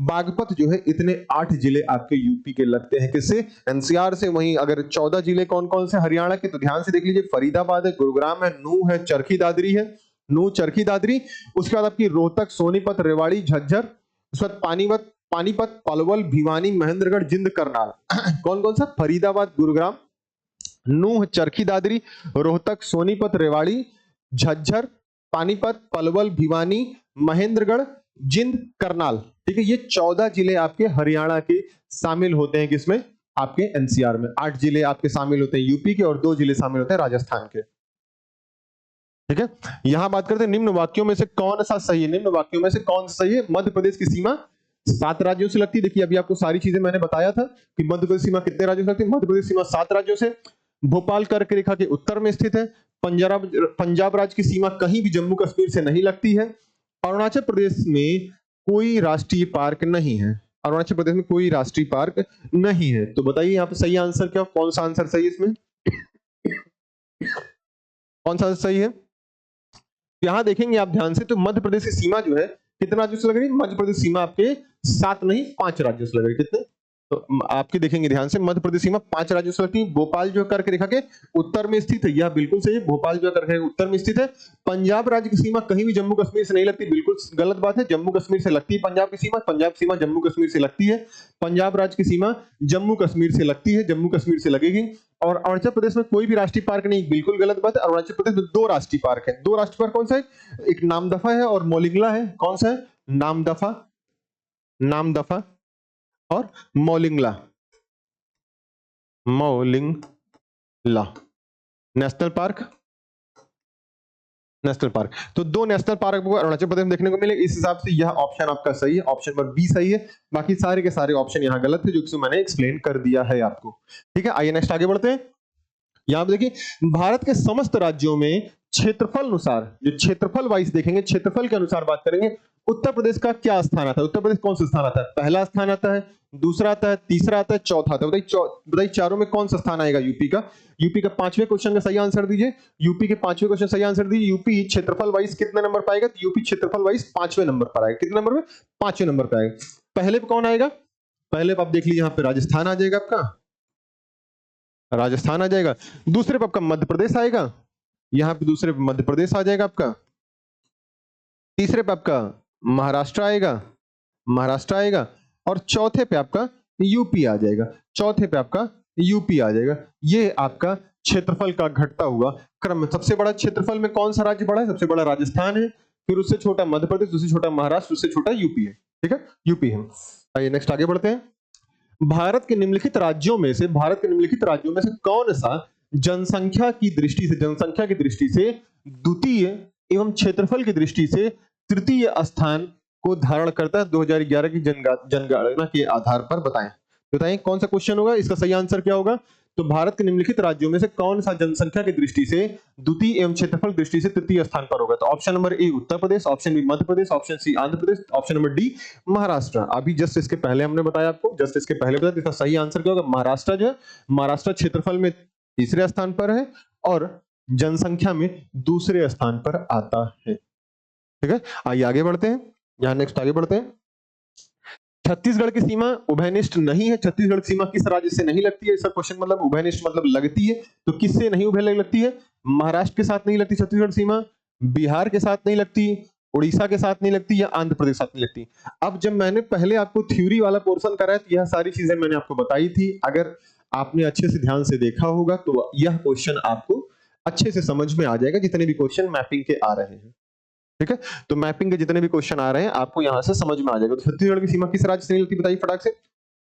बागपत जो है, इतने 8 जिले आपके यूपी के लगते हैं। किससे? एनसीआर से। वहीं अगर 14 जिले कौन कौन से हरियाणा के, तो ध्यान से देख लीजिए, फरीदाबाद है, गुरुग्राम है, नूह है, चरखी दादरी है, नूह, चरखी दादरी। उसके बाद आपकी रोहतक, सोनीपत, रेवाड़ी, झज्जर, उसके बाद पानीपत, पलवल, भिवानी, महेंद्रगढ़, जिंद, करनाल। कौन कौन सा? फरीदाबाद, गुरुग्राम, नूह, चरखी दादरी, रोहतक, सोनीपत, रेवाड़ी, झज्जर, पानीपत, पलवल, भिवानी, महेंद्रगढ़, जिंद, करनाल। ठीक है, ये 14 जिले आपके हरियाणा के शामिल होते हैं। किसमें? आपके एनसीआर में। 8 जिले आपके शामिल होते हैं यूपी के, और 2 जिले शामिल होते हैं राजस्थान के। ठीक है, यहां बात करते हैं निम्न वाक्यों में से कौन सा सही है? निम्न वाक्यों में से कौन सा सही है? मध्य प्रदेश की सीमा 7 राज्यों से लगती है। देखिए अभी आपको सारी चीजें मैंने बताया था कि मध्य प्रदेश सीमा कितने राज्यों से लगती है। मध्य प्रदेश सीमा 7 राज्यों से। भोपाल कर्क रेखा के उत्तर में स्थित है। पंजाब राज्य की सीमा कहीं भी जम्मू कश्मीर से नहीं लगती है। अरुणाचल प्रदेश में कोई राष्ट्रीय पार्क नहीं है। अरुणाचल प्रदेश में कोई राष्ट्रीय पार्क नहीं है। तो बताइए यहाँ पे सही आंसर क्या? कौन सा आंसर सही है इसमें? कौन सा सही है? यहां देखेंगे आप ध्यान से, तो मध्य प्रदेश की सीमा जो है कितने राज्यों से लग रही है? मध्य प्रदेश सीमा आपके 7 नहीं 5 राज्यों से लग रही है। कितने? तो आपके देखेंगे ध्यान से, मध्य प्रदेश सीमा 5 राज्यों से लगती है। भोपाल जो कर्क रेखा के उत्तर में स्थित है, यह बिल्कुल सही है। भोपाल जो कर्क रेखा के उत्तर में स्थित है। पंजाब राज्य की सीमा कहीं भी जम्मू कश्मीर से नहीं लगती, बिल्कुल गलत बात है। जम्मू कश्मीर से लगती है पंजाब की सीमा, पंजाब सीमा जम्मू कश्मीर से लगती है। पंजाब राज्य की सीमा जम्मू कश्मीर से लगती है, जम्मू कश्मीर से लगेगी। और अरुणाचल प्रदेश में कोई भी राष्ट्रीय पार्क नहीं, बिल्कुल गलत बात है। अरुणाचल प्रदेश में 2 राष्ट्रीय पार्क है। 2 राष्ट्रीय पार्क कौन सा है? एक नामदफा है और मौलिंगला है। कौन सा है? नामदफा, नामदफा और मौलिंगला, मौलिंगला। ला। नेशनल पार्क, नेशनल पार्क, तो दो नेशनल पार्क आपको अरुणाचल प्रदेश में देखने को मिले। इस हिसाब से यह ऑप्शन आपका सही है, ऑप्शन नंबर बी सही है। बाकी सारे के सारे ऑप्शन यहाँ गलत है, जो कि मैंने एक्सप्लेन कर दिया है आपको। ठीक है, आइए नेक्स्ट आगे बढ़ते हैं। यहाँ पे देखिए भारत के समस्त राज्यों में क्षेत्रफल अनुसार, जो क्षेत्रफल वाइज देखेंगे, क्षेत्रफल के अनुसार बात करेंगे, उत्तर प्रदेश का क्या स्थान आता है? उत्तर प्रदेश कौन सा स्थान आता है? पहला स्थान आता है, दूसरा आता है, तीसरा आता है, चौथा आता है। बताइए चारों में कौन सा स्थान आएगा यूपी का? यूपी का पांचवें क्वेश्चन का सही आंसर दीजिए। यूपी के पांचवें क्वेश्चन सही आंसर दीजिए। यूपी क्षेत्रफल वाइज कितने नंबर पाएगा? तो यूपी क्षेत्रफल वाइज पांचवें नंबर पर आएगा। कितने नंबर में? पांचवें नंबर पर आएगा। पहले पे कौन आएगा? पहले पे आप देख लीजिए, यहाँ पे राजस्थान आ जाएगा आपका, राजस्थान आ जाएगा। दूसरे पे आपका मध्य प्रदेश आएगा, यहाँ पे दूसरे पे मध्य प्रदेश आ जाएगा आपका। तीसरे पे आपका महाराष्ट्र आएगा, महाराष्ट्र आएगा। और चौथे पे आपका यूपी आ जाएगा, चौथे पे आपका यूपी आ जाएगा। ये आपका क्षेत्रफल का घटता हुआ क्रम में सबसे बड़ा क्षेत्रफल में कौन सा राज्य बड़ा है? सबसे बड़ा राजस्थान है, फिर उससे छोटा मध्य प्रदेश, उससे छोटा महाराष्ट्र, उससे छोटा यूपी है। ठीक है, यूपी है। आइए नेक्स्ट आगे बढ़ते हैं। भारत के निम्नलिखित राज्यों में से, भारत के निम्नलिखित राज्यों में से कौन सा जनसंख्या की दृष्टि से, जनसंख्या की दृष्टि से द्वितीय एवं क्षेत्रफल की दृष्टि से तृतीय स्थान को धारण करता है 2011 की जनगणना के आधार पर? बताएं कौन सा क्वेश्चन होगा, इसका सही आंसर क्या होगा? तो भारत के निम्नलिखित राज्यों में से कौन सा जनसंख्या की दृष्टि से द्वितीय एवं क्षेत्रफल दृष्टि से तृतीय स्थान पर होगा? तो option number A Uttar Pradesh, option B Madhya Pradesh, option C Andhra Pradesh, option number D Maharashtra. अभी जस्ट इसके पहले हमने बताया आपको, जस्ट इसके पहले बताया, इसका सही आंसर क्या होगा? महाराष्ट्र जो है, महाराष्ट्र क्षेत्रफल में तीसरे स्थान पर है और जनसंख्या में दूसरे स्थान पर आता है। ठीक है, आइए आगे बढ़ते हैं। यहां नेक्स्ट आगे बढ़ते हैं। छत्तीसगढ़ की सीमा उभयनिष्ठ नहीं है। छत्तीसगढ़ की सीमा किस राज्य से नहीं लगती है? इसका क्वेश्चन मतलब उभयनिष्ठ मतलब लगती है, तो किससे नहीं उभय लगती है? महाराष्ट्र के साथ नहीं लगती छत्तीसगढ़ सीमा, बिहार के साथ नहीं लगती, उड़ीसा के साथ नहीं लगती, या आंध्र प्रदेश के साथ नहीं लगती। अब जब मैंने पहले आपको थ्योरी वाला पोर्शन कराया तो यह सारी चीजें मैंने आपको बताई थी। अगर आपने अच्छे से ध्यान से देखा होगा तो यह क्वेश्चन आपको अच्छे से समझ में आ जाएगा, जितने भी क्वेश्चन मैपिंग के आ रहे हैं। ठीक है, तो मैपिंग के जितने भी क्वेश्चन आ रहे हैं आपको यहां से समझ में आ जाएगा। तो छत्तीसगढ़ की सीमा किस राज्य से नहीं लगती बताइए फटाक से?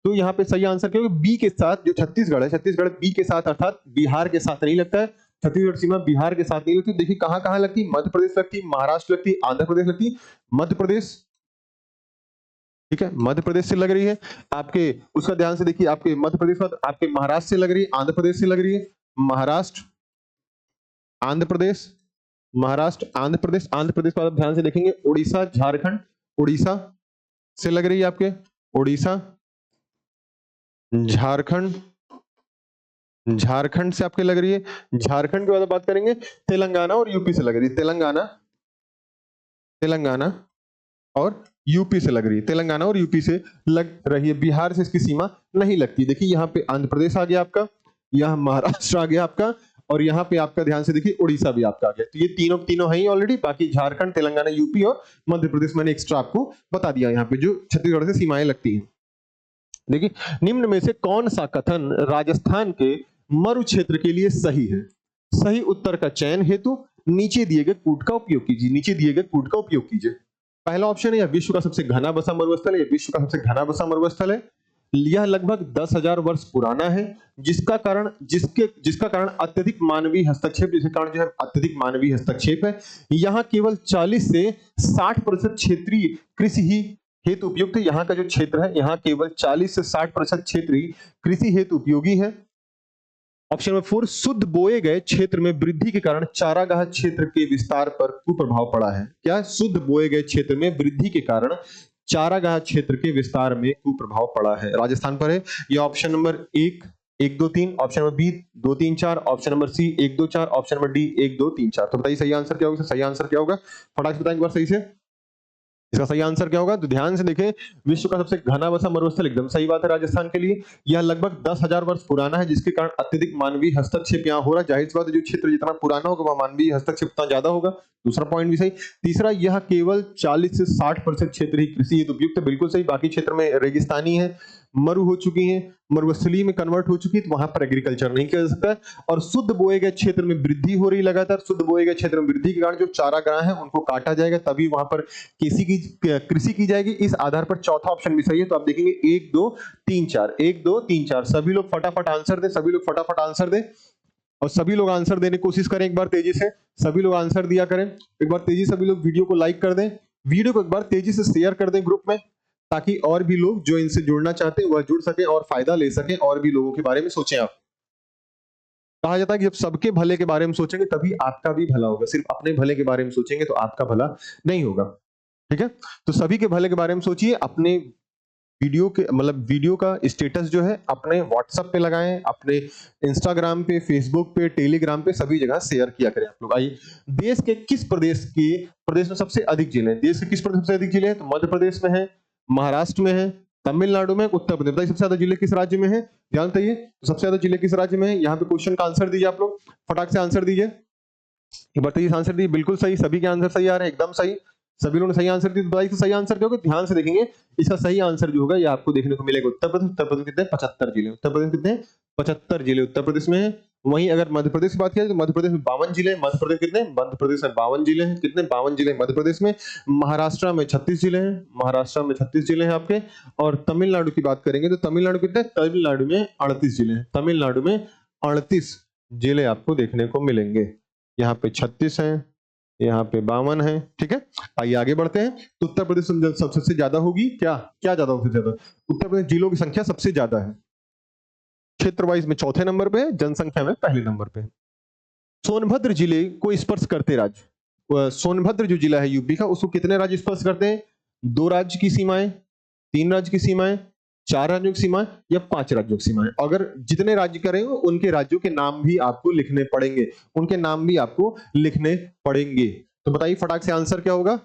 तो यहाँ पे सही आंसर क्या होगा? बी के साथ, जो छत्तीसगढ़ है, छत्तीसगढ़ बी के साथ अर्थात बिहार के साथ नहीं लगता है। छत्तीसगढ़ सीमा बिहार के साथ नहीं लगती। देखिए कहां कहां लगती? मध्य प्रदेश लगती, महाराष्ट्र लगती, आंध्र प्रदेश लगती, मध्य प्रदेश। ठीक है, मध्य प्रदेश से लग रही है आपके, उसका ध्यान से देखिए, आपके मध्य प्रदेश के बाद आपके महाराष्ट्र से लग रही है, आंध्र प्रदेश से लग रही है, महाराष्ट्र, आंध्र प्रदेश, महाराष्ट्र, आंध्र प्रदेश, आंध्र प्रदेश को आप ध्यान से देखेंगे, उड़ीसा, झारखंड, उड़ीसा से लग रही है आपके, उड़ीसा, झारखंड, झारखंड से आपके लग रही है, झारखंड के बाद बात करेंगे तेलंगाना और यूपी से लग रही है, तेलंगाना, तेलंगाना और यूपी से लग रही है, तेलंगाना और यूपी से लग रही है। बिहार से इसकी सीमा नहीं लगती। देखिए यहाँ पे आंध्र प्रदेश आ गया आपका, यहाँ महाराष्ट्र आ गया आपका, और यहाँ पे आपका ध्यान से देखिए उड़ीसा भी आपका आ गया। तो ये तीनों है ही ऑलरेडी। बाकी झारखंड, तेलंगाना, यूपी और मध्य प्रदेश मैंने एक्स्ट्रा आपको बता दिया यहाँ पे, जो छत्तीसगढ़ से सीमाएं लगती हैं। देखिए निम्न में से कौन सा कथन राजस्थान के मरु क्षेत्र के लिए सही है? सही उत्तर का चयन हेतु नीचे दिए गए कूट का उपयोग कीजिए, नीचे दिए गए कूट का उपयोग कीजिए। पहला ऑप्शन है, यह विश्व का सबसे घना बसा मरुस्थल है, यह विश्व का सबसे घना बसा मरुस्थल है, यह लगभग 10,000 वर्ष पुराना है, जिसका कारण अत्यधिक मानवीय हस्तक्षेप, जिसके कारण जो है अत्यधिक मानवीय हस्तक्षेप है। यहाँ केवल 40 से 60% क्षेत्रीय कृषि ही हेतु उपयुक्त है। यहाँ का जो क्षेत्र है, यहाँ केवल 40 से 60% क्षेत्र ही कृषि हेतु उपयोगी है। ऑप्शन नंबर 4, शुद्ध बोए गए क्षेत्र में वृद्धि के कारण चारागाह क्षेत्र के विस्तार पर कुप्रभाव पड़ा है। क्या? शुद्ध बोए गए क्षेत्र में वृद्धि के कारण चारागाह क्षेत्र के विस्तार में कुप्रभाव पड़ा है। राजस्थान पर है। यह option number 1, 1, 2, 3, option number B 2, 3, 4, option number C 1, 2, 4, option number D 1, 2, 3, 4। तो बताइए सही आंसर क्या होगा? सही आंसर क्या होगा? फटाक से बताएंगे बार सही से, इसका सही आंसर क्या होगा? तो ध्यान से देखें, विश्व का सबसे घना बसा मरुस्थल, एकदम सही बात है राजस्थान के लिए। यह लगभग 10,000 वर्ष पुराना है, जिसके कारण अत्यधिक मानवीय हस्तक्षेप यहाँ हो रहा है। जाहिर सी बात है, जो क्षेत्र जितना पुराना होगा वह मानवीय हस्तक्षेप उतना ज्यादा होगा। दूसरा पॉइंट भी सही। तीसरा, यह केवल 40 से 60% क्षेत्र ही कृषि हेतु उपयुक्त है, बिल्कुल सही। बाकी क्षेत्र में रेगिस्तानी है, मरु हो चुकी है, मरुस्थली में कन्वर्ट हो चुकी है, तो वहां पर एग्रीकल्चर नहीं किया जा सकता है। और शुद्ध बोए गए क्षेत्र में वृद्धि हो रही लगातार, शुद्ध बोए गए क्षेत्र में वृद्धि के कारण जो चारागाह है उनको काटा जाएगा, तभी वहां पर कृषि की जाएगी। इस आधार पर चौथा ऑप्शन भी सही है। तो आप देखेंगे 1, 2, 3, 4, 1, 2, 3, 4। सभी लोग फटाफट आंसर दे, सभी लोग फटाफट आंसर दे। और सभी लोग आंसर देने की कोशिश करें एक बार तेजी से, सभी लोग आंसर दिया करें एक बार तेजी, सभी लोग वीडियो को लाइक कर दें, वीडियो को एक बार तेजी से शेयर कर दें ग्रुप में, ताकि और भी लोग जो इनसे जुड़ना चाहते हैं वह जुड़ सके और फायदा ले सके और भी लोगों के बारे में सोचें। आप कहा जाता है कि जब सबके भले के बारे में सोचेंगे तभी आपका भी भला होगा, सिर्फ अपने भले के बारे में सोचेंगे तो आपका भला नहीं होगा। ठीक है, तो सभी के भले के बारे में सोचिए, अपने वीडियो के मतलब वीडियो का स्टेटस जो है अपने व्हाट्सएप पे लगाएं, अपने इंस्टाग्राम पे, फेसबुक पे, टेलीग्राम पे, सभी जगह शेयर किया करें आप लोग। आइए, देश के किस प्रदेश में सबसे अधिक जिले हैं? देश के किस प्रदेश में सबसे अधिक जिले हैं? तो मध्य प्रदेश में है, महाराष्ट्र में है, तमिलनाडु में, उत्तर प्रदेश। बताइए सबसे ज्यादा जिले किस राज्य में है? ध्यान बताइए, तो सबसे ज्यादा जिले किस राज्य में है? यहाँ पे क्वेश्चन का आंसर दीजिए आप लोग, फटाक से आंसर दीजिए, बताइए आंसर दीजिए। बिल्कुल सही, सभी के आंसर सही आ रहे हैं, एकदम सही, सभी लोगों ने सही आंसर दिया। बताइए सही आंसर क्या होगा? ध्यान से देखेंगे, इसका सही आंसर जो होगा ये आपको देखने को मिलेगा उत्तर प्रदेश। उत्तर प्रदेश कितने? 75 जिले। उत्तर प्रदेश कितने? 75 जिले उत्तर प्रदेश में है। वहीं अगर मध्य प्रदेश की बात करें तो मध्य प्रदेश में 52 जिले। मध्य प्रदेश कितने? मध्य प्रदेश में 52 जिले हैं। कितने? 52 जिले मध्य प्रदेश में। महाराष्ट्र में 36 जिले हैं, महाराष्ट्र में 36 जिले हैं आपके। और तमिलनाडु की बात करेंगे तो तमिलनाडु कितने? तमिलनाडु में 38 जिले हैं। तमिलनाडु में 38 जिले आपको देखने को मिलेंगे। यहाँ पे 36 है, यहाँ पे 52 है। ठीक है, आइए आगे बढ़ते हैं। तो उत्तर प्रदेश में सबसे ज्यादा होगी क्या? क्या ज्यादा होगी? ज्यादा उत्तर प्रदेश जिलों की संख्या सबसे ज्यादा है, क्षेत्र वाइज में चौथे नंबर पे, जनसंख्या में पहले नंबर पे। सोनभद्र जिले को स्पर्श करते राज्य, सोनभद्र जो जिला है यूपी का, उसको कितने राज्य स्पर्श करते हैं? 2 राज्य की सीमाएं, 3 राज्य की सीमाएं, 4 राज्यों की सीमाएं या 5 राज्यों की सीमाएं? अगर जितने राज्य करेंगे उनके राज्यों के नाम भी आपको लिखने पड़ेंगे, उनके नाम भी आपको लिखने पड़ेंगे। तो बताइए फटाक से आंसर क्या होगा?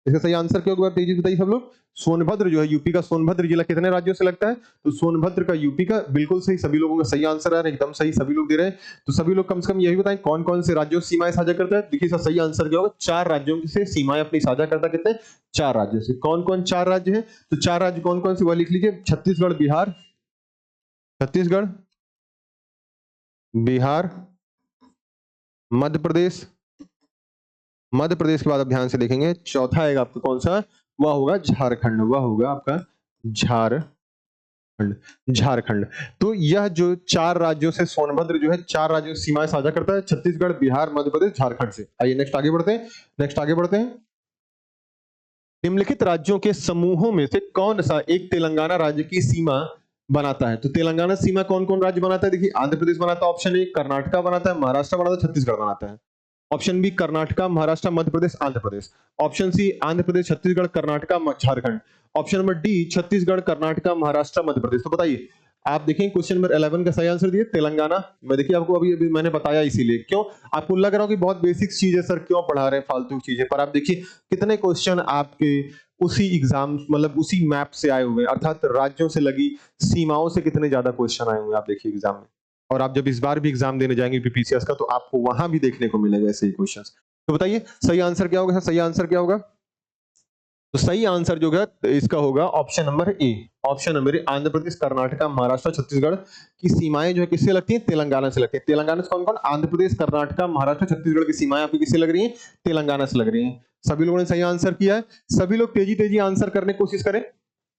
इसका सही आंसर क्या होगा? तेजी बताइए सब लोग। सोनभद्र जो है यूपी का, सोनभद्र जिला कितने राज्यों से लगता है? तो सोनभद्र का यूपी का, बिल्कुल सही, सभी लोगों का सही आंसर आ रहा है, एकदम सही, सभी लोग दे रहे हैं। तो सभी लोग कम से कम यही बताएं कौन कौन से राज्यों से सीमाएं साझा करता है। देखिए इसका सही आंसर क्या होगा? 4 राज्यों से सीमाएं अपनी साझा करता है। कितने? 4 राज्यों से। कौन कौन 4 राज्य है? तो 4 राज्य कौन कौन से वह लिख लीजिए। छत्तीसगढ़, बिहार, छत्तीसगढ़, बिहार, मध्य प्रदेश, मध्य प्रदेश के बाद आप ध्यान से देखेंगे चौथा आएगा आपका कौन सा? वह होगा झारखंड, वह होगा आपका झारखंड, झारखंड। तो यह जो 4 राज्यों से सोनभद्र जो है 4 राज्यों से सीमाएं साझा करता है, छत्तीसगढ़, बिहार, मध्य प्रदेश, झारखंड से। आइए नेक्स्ट आगे बढ़ते हैं, नेक्स्ट आगे बढ़ते हैं। निम्नलिखित राज्यों के समूहों में से कौन सा एक तेलंगाना राज्य की सीमा बनाता है? तो तेलंगाना सीमा कौन कौन राज्य बनाता है? देखिए आंध्र प्रदेश बनाता है, ऑप्शन ए, कर्नाटका बनाता है, महाराष्ट्र बनाता है, छत्तीसगढ़ बनाता है। Option B Karnataka, Maharashtra, Madhya Pradesh, Andhra Pradesh. Option C Andhra Pradesh, Chhattisgarh, Karnataka, Jharkhand. Option number D Chhattisgarh, Karnataka, Maharashtra, Madhya Pradesh. तो बताइए आप देखें क्वेश्चन नंबर 11 का सही आंसर दिए तेलंगाना। मैं देखिए आपको अभी मैंने बताया, इसीलिए क्यों आपको लग रहा हो कि बहुत बेसिक चीज है सर, क्यों पढ़ा रहे हैं फालतू चीजें, पर आप देखिए कितने क्वेश्चन आपके उसी एग्जाम मतलब उसी मैप से आए हुए हैं, अर्थात राज्यों से लगी सीमाओं से कितने ज्यादा क्वेश्चन आए हुए हैं आप देखिए एग्जाम में। और आप जब इस बार भी एग्जाम देने जाएंगे पीपीसीएस का तो आपको वहां भी देखने को मिलेगा ऐसे ही क्वेश्चंस। तो बताइए सही आंसर क्या होगा? सही आंसर क्या होगा? तो सही आंसर जो है इसका होगा option number A. Option number A, Andhra Pradesh, Karnataka, Maharashtra, Chhattisgarh की सीमाएं जो है किससे लगती हैं? तेलंगाना से लगती है। तेलंगाना से कौन कौन? आंध्र प्रदेश, कर्नाटका, महाराष्ट्र, छत्तीसगढ़ की सीमाएं आपकी किससे लग रही हैं? तेलंगाना से लग रही हैं। सभी लोगों ने सही आंसर किया है। सभी लोग तेजी तेजी आंसर करने की कोशिश करें,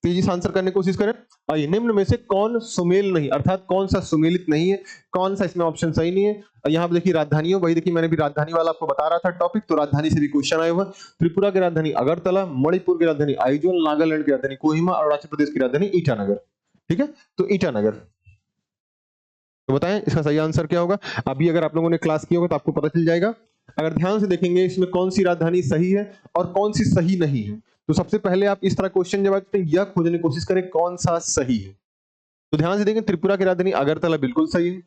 तेजी से आंसर करने की कोशिश करें। आइए, निम्न में से कौन सुमेल नहीं, अर्थात कौन सा सुमेलित नहीं है, कौन सा इसमें ऑप्शन सही नहीं है? यहाँ पे देखिए राजधानियों, वही देखिए मैंने भी राजधानी वाला आपको बता रहा था टॉपिक, तो राजधानी से भी क्वेश्चन आया हुआ। त्रिपुरा की राजधानी अगरतला, मणिपुर की राजधानी आइजोल, नागालैंड की राजधानी कोहिमा, अरुणाचल प्रदेश की राजधानी ईटानगर। ठीक है, तो ईटानगर। तो बताएं इसका सही आंसर क्या होगा? अभी अगर आप लोगों ने क्लास किया होगा तो आपको पता चल जाएगा। अगर ध्यान से देखेंगे इसमें कौन सी राजधानी सही है और कौन सी सही नहीं है, तो सबसे पहले आप इस तरह क्वेश्चन जब आते हैं यह खोजने की कोशिश करें कौन सा सही है। तो ध्यान से देखें त्रिपुरा की राजधानी अगरतला बिल्कुल सही है।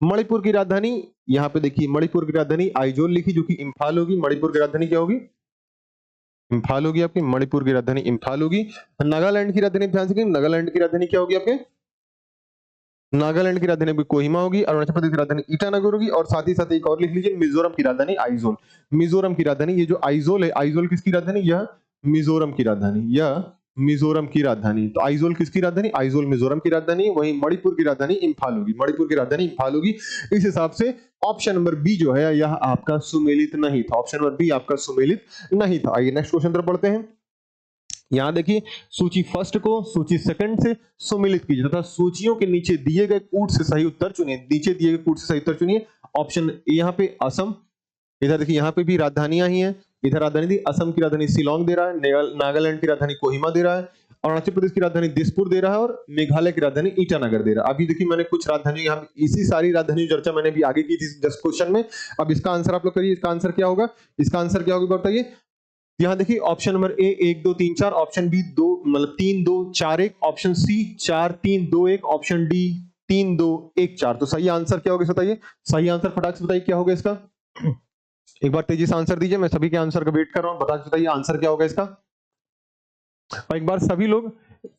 मणिपुर की राजधानी, यहाँ पे देखिए मणिपुर की राजधानी आइजोल लिखी जो कि इम्फाल होगी। मणिपुर की राजधानी क्या होगी? इम्फाल होगी आपकी, मणिपुर की राजधानी इम्फाल होगी। नागालैंड की राजधानी ध्यान से, नागालैंड की राजधानी क्या होगी आपके? नागालैंड की राजधानी कोहिमा होगी। अरुणाचल प्रदेश की राजधानी ईटानगर होगी। और साथ ही साथ एक और लिख लीजिए मिजोरम की राजधानी आइजोल। मिजोरम की राजधानी, ये जो आइजोल है, आइजोल किसकी राजधानी? यह मिजोरम की राजधानी, यह मिजोरम की राजधानी। तो आइजोल किसकी राजधानी? आइजोल मिजोरम की राजधानी। वहीं मणिपुर की राजधानी इम्फाल होगी, मणिपुर की राजधानी इम्फाल होगी। इस हिसाब से ऑप्शन नंबर बी जो है यह आपका सुमेलित नहीं था, ऑप्शन नंबर बी आपका सुमेलित नहीं था। आइए नेक्स्ट क्वेश्चन तरफ बढ़ते हैं। यहां देखिए सूची फर्स्ट को सूची सेकंड से सुमेलित कीजिए तथा सूचियों के नीचे दिए गए कूट से सही उत्तर चुनिए। नीचे दिए गए कूट से सही उत्तर चुनिए ऑप्शन ए यहाँ पे असम, इधर देखिए यहाँ पे भी राजधानियां ही हैं, इधर राजधानी थी, असम की राजधानी शिलोंग दे रहा है, नागालैंड की राजधानी कोहिमा दे रहा है, अरुणाचल प्रदेश की राजधानी दिसपुर दे रहा है, और मेघालय की राजधानी ईटानगर दे रहा है। अभी देखिए मैंने कुछ राजधानी यहाँ पे, इसी सारी राजधानी चर्चा मैंने भी आगे की थी जस्ट क्वेश्चन में। अब इसका आंसर आप लोग करिए, इसका आंसर क्या होगा, इसका आंसर क्या होगा बताइए। यहाँ देखिए option number A 1 2 3 4, option B 2 मतलब 3 2 4 1, ऑप्शन सी 4 3 2 1, ऑप्शन डी 3 2 1 4। तो सही आंसर क्या होगा बताइए, सही आंसर फटाक से बताइए क्या होगा इसका। एक बार तेजी से आंसर दीजिए, मैं सभी के आंसर का वेट कर रहा हूं, बताइए आंसर क्या होगा इसका। और एक बार सभी लोग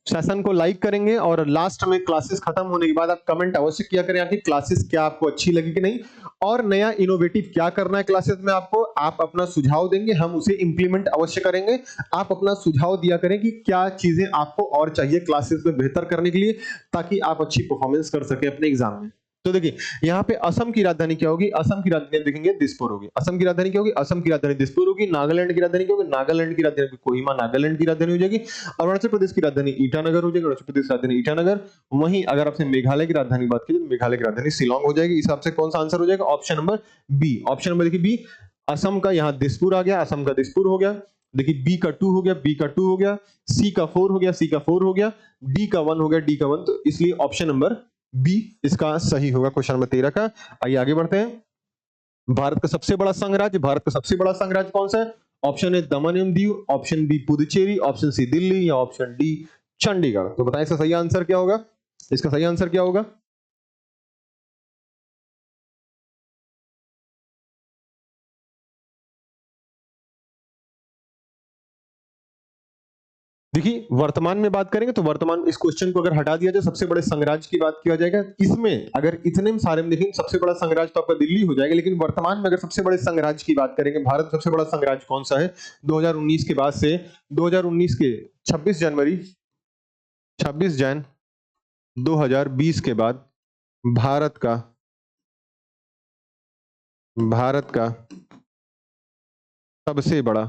सेशन को लाइक करेंगे और लास्ट में क्लासेस खत्म होने के बाद आप कमेंट अवश्य किया करें कि क्लासेस क्या आपको अच्छी लगी कि नहीं, और नया इनोवेटिव क्या करना है क्लासेस में आपको, आप अपना सुझाव देंगे, हम उसे इंप्लीमेंट अवश्य करेंगे। आप अपना सुझाव दिया करें कि क्या चीजें आपको और चाहिए क्लासेस में बेहतर करने के लिए, ताकि आप अच्छी परफॉर्मेंस कर सके अपने एग्जाम में। तो देखिए यहाँ पे असम की राजधानी क्या होगी, असम की राजधानी देखेंगे दिसपुर होगी। असम की राजधानी क्या होगी, असम की राजधानी दिसपुर होगी। नागालैंड की राजधानी क्या होगी, नागालैंड की राजधानी कोहिमा नागालैंड की राजधानी हो जाएगी। अरुणाचल प्रदेश की राजधानी ईटानगर हो जाएगी, अरुणाचल प्रदेश की राजधानी ईटानगर। वहीं अगर आपसे मेघालय की राजधानी बात की तो मेघालय की राजधानी शिलोंग हो जाएगी। इस हिसाब से कौन सा आंसर हो जाएगा, option number B. Option number देखिए बी, असम का यहाँ दिसपुर आ गया, असम का दिसपुर हो गया। देखिए बी का 2 हो गया, बी का 2 हो गया, सी का 4 हो गया, सी का 4 हो गया, डी का 1 हो गया, डी का 1। तो इसलिए ऑप्शन नंबर बी इसका सही होगा क्वेश्चन नंबर 13 का। आइए आगे बढ़ते हैं। भारत का सबसे बड़ा संघ राज्य, भारत का सबसे बड़ा संघ राज्य कौन सा है। ऑप्शन ए दमन एवं Diu, option B Puducherry, option C Delhi, या ऑप्शन डी चंडीगढ़। तो बताएं इसका सही आंसर क्या होगा, इसका सही आंसर क्या होगा। देखिए वर्तमान में बात करेंगे तो वर्तमान इस क्वेश्चन को अगर हटा दिया जाए, सबसे बड़े संघराज्य की बात किया जाएगा, इसमें अगर इतने सारे में देखें सबसे बड़ा संघराज्य तो आपका दिल्ली हो जाएगा। लेकिन वर्तमान में अगर सबसे बड़े संघराज्य की बात करेंगे, भारत का सबसे बड़ा संघराज्य कौन सा है 2019 के बाद से, 2019 के 26 जन 2020 के बाद भारत का सबसे बड़ा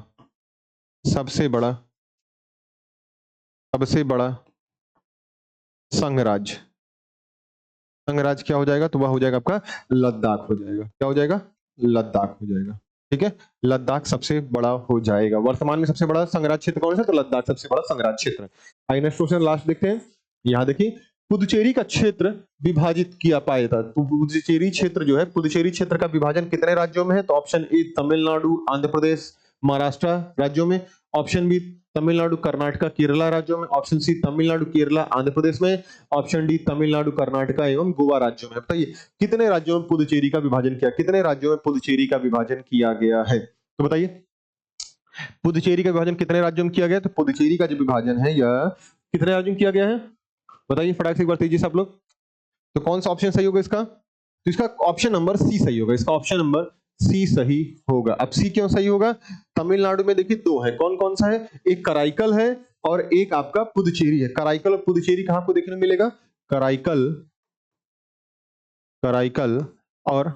संघराज्य क्या हो जाएगा, तो वह हो जाएगा आपका लद्दाख हो जाएगा। क्या हो जाएगा, लद्दाख हो जाएगा। ठीक है, लद्दाख सबसे बड़ा हो जाएगा। वर्तमान में सबसे बड़ा संघराज्य क्षेत्र कौन सा, तो लद्दाख सबसे बड़ा संघराज्य क्षेत्र। आइए नेक्स्ट क्वेश्चन लास्ट देखते हैं। यहाँ देखिए पुदुचेरी का क्षेत्र विभाजित किया पाया था। पुदुचेरी क्षेत्र जो है, पुदुचेरी क्षेत्र का विभाजन कितने राज्यों में है, तो ऑप्शन ए तमिलनाडु, आंध्र प्रदेश, महाराष्ट्र राज्यों में, ऑप्शन बी तमिलनाडु, कर्नाटका, केरला राज्यों में, ऑप्शन सी तमिलनाडु, केरला, आंध्र प्रदेश में, ऑप्शन डी तमिलनाडु, कर्नाटका एवं गोवा राज्यों में। बताइए कितने राज्यों में पुदुचेरी का विभाजन किया, कितने राज्यों में पुदुचेरी का विभाजन किया गया है। तो बताइए पुदुचेरी का विभाजन कितने राज्यों में किया गया, तो पुदुचेरी का जो विभाजन है यह कितने राज्यों में किया गया है, बताइए फटाक से एक बार तेजी से आप लोग। तो कौन सा ऑप्शन सही होगा इसका, तो इसका ऑप्शन नंबर सी सही होगा, इसका ऑप्शन नंबर सी सही होगा। अब सी क्यों सही होगा, तमिलनाडु में देखिए दो है, कौन कौन सा है, एक कराईकल है और एक आपका पुदुचेरी है। कराईकल और पुदुचेरी कहां को देखने मिलेगा, कराईकल और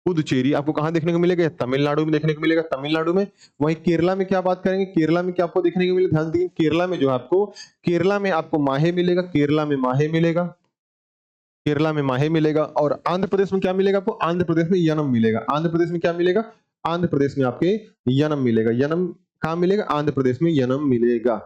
पुदुचेरी आपको कहां देखने को मिलेगा, तमिलनाडु में देखने को मिलेगा, तमिलनाडु में। वहीं केरला में क्या बात करेंगे, केरला में क्या आपको देखने को मिलेगा, ध्यान दीजिए केरला में जो आपको, केरला में आपको माहे मिलेगा, केरला में माहे मिलेगा। और आंध्र प्रदेश में क्या मिलेगा आपको, आंध्र प्रदेश में यनम मिलेगा। आंध्र प्रदेश में क्या मिलेगा, आंध्र प्रदेश में आपके यनम मिलेगा। यनम कहां मिलेगा, आंध्र प्रदेश में यनम मिलेगा।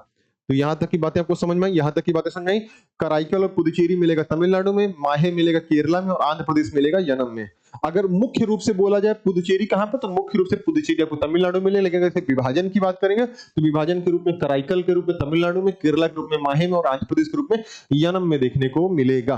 तो यहां तक की बातें आपको समझ में आई, यहां तक की बातें समझ में आई। कराईकल और पुदुचेरी मिलेगा तमिलनाडु में, माहे मिलेगा केरला में, और आंध्र प्रदेश मिलेगा यनम में। अगर मुख्य रूप से बोला जाए पुदुचेरी कहां पर, तो मुख्य रूप से पुदुचेरी आपको तमिलनाडु में मिलेगा। लेकिन अगर विभाजन की बात करेंगे तो विभाजन के रूप में कराईकल के रूप में तमिलनाडु में, केरला के रूप में माहे में, और आंध्र प्रदेश के रूप में यनम में देखने को मिलेगा।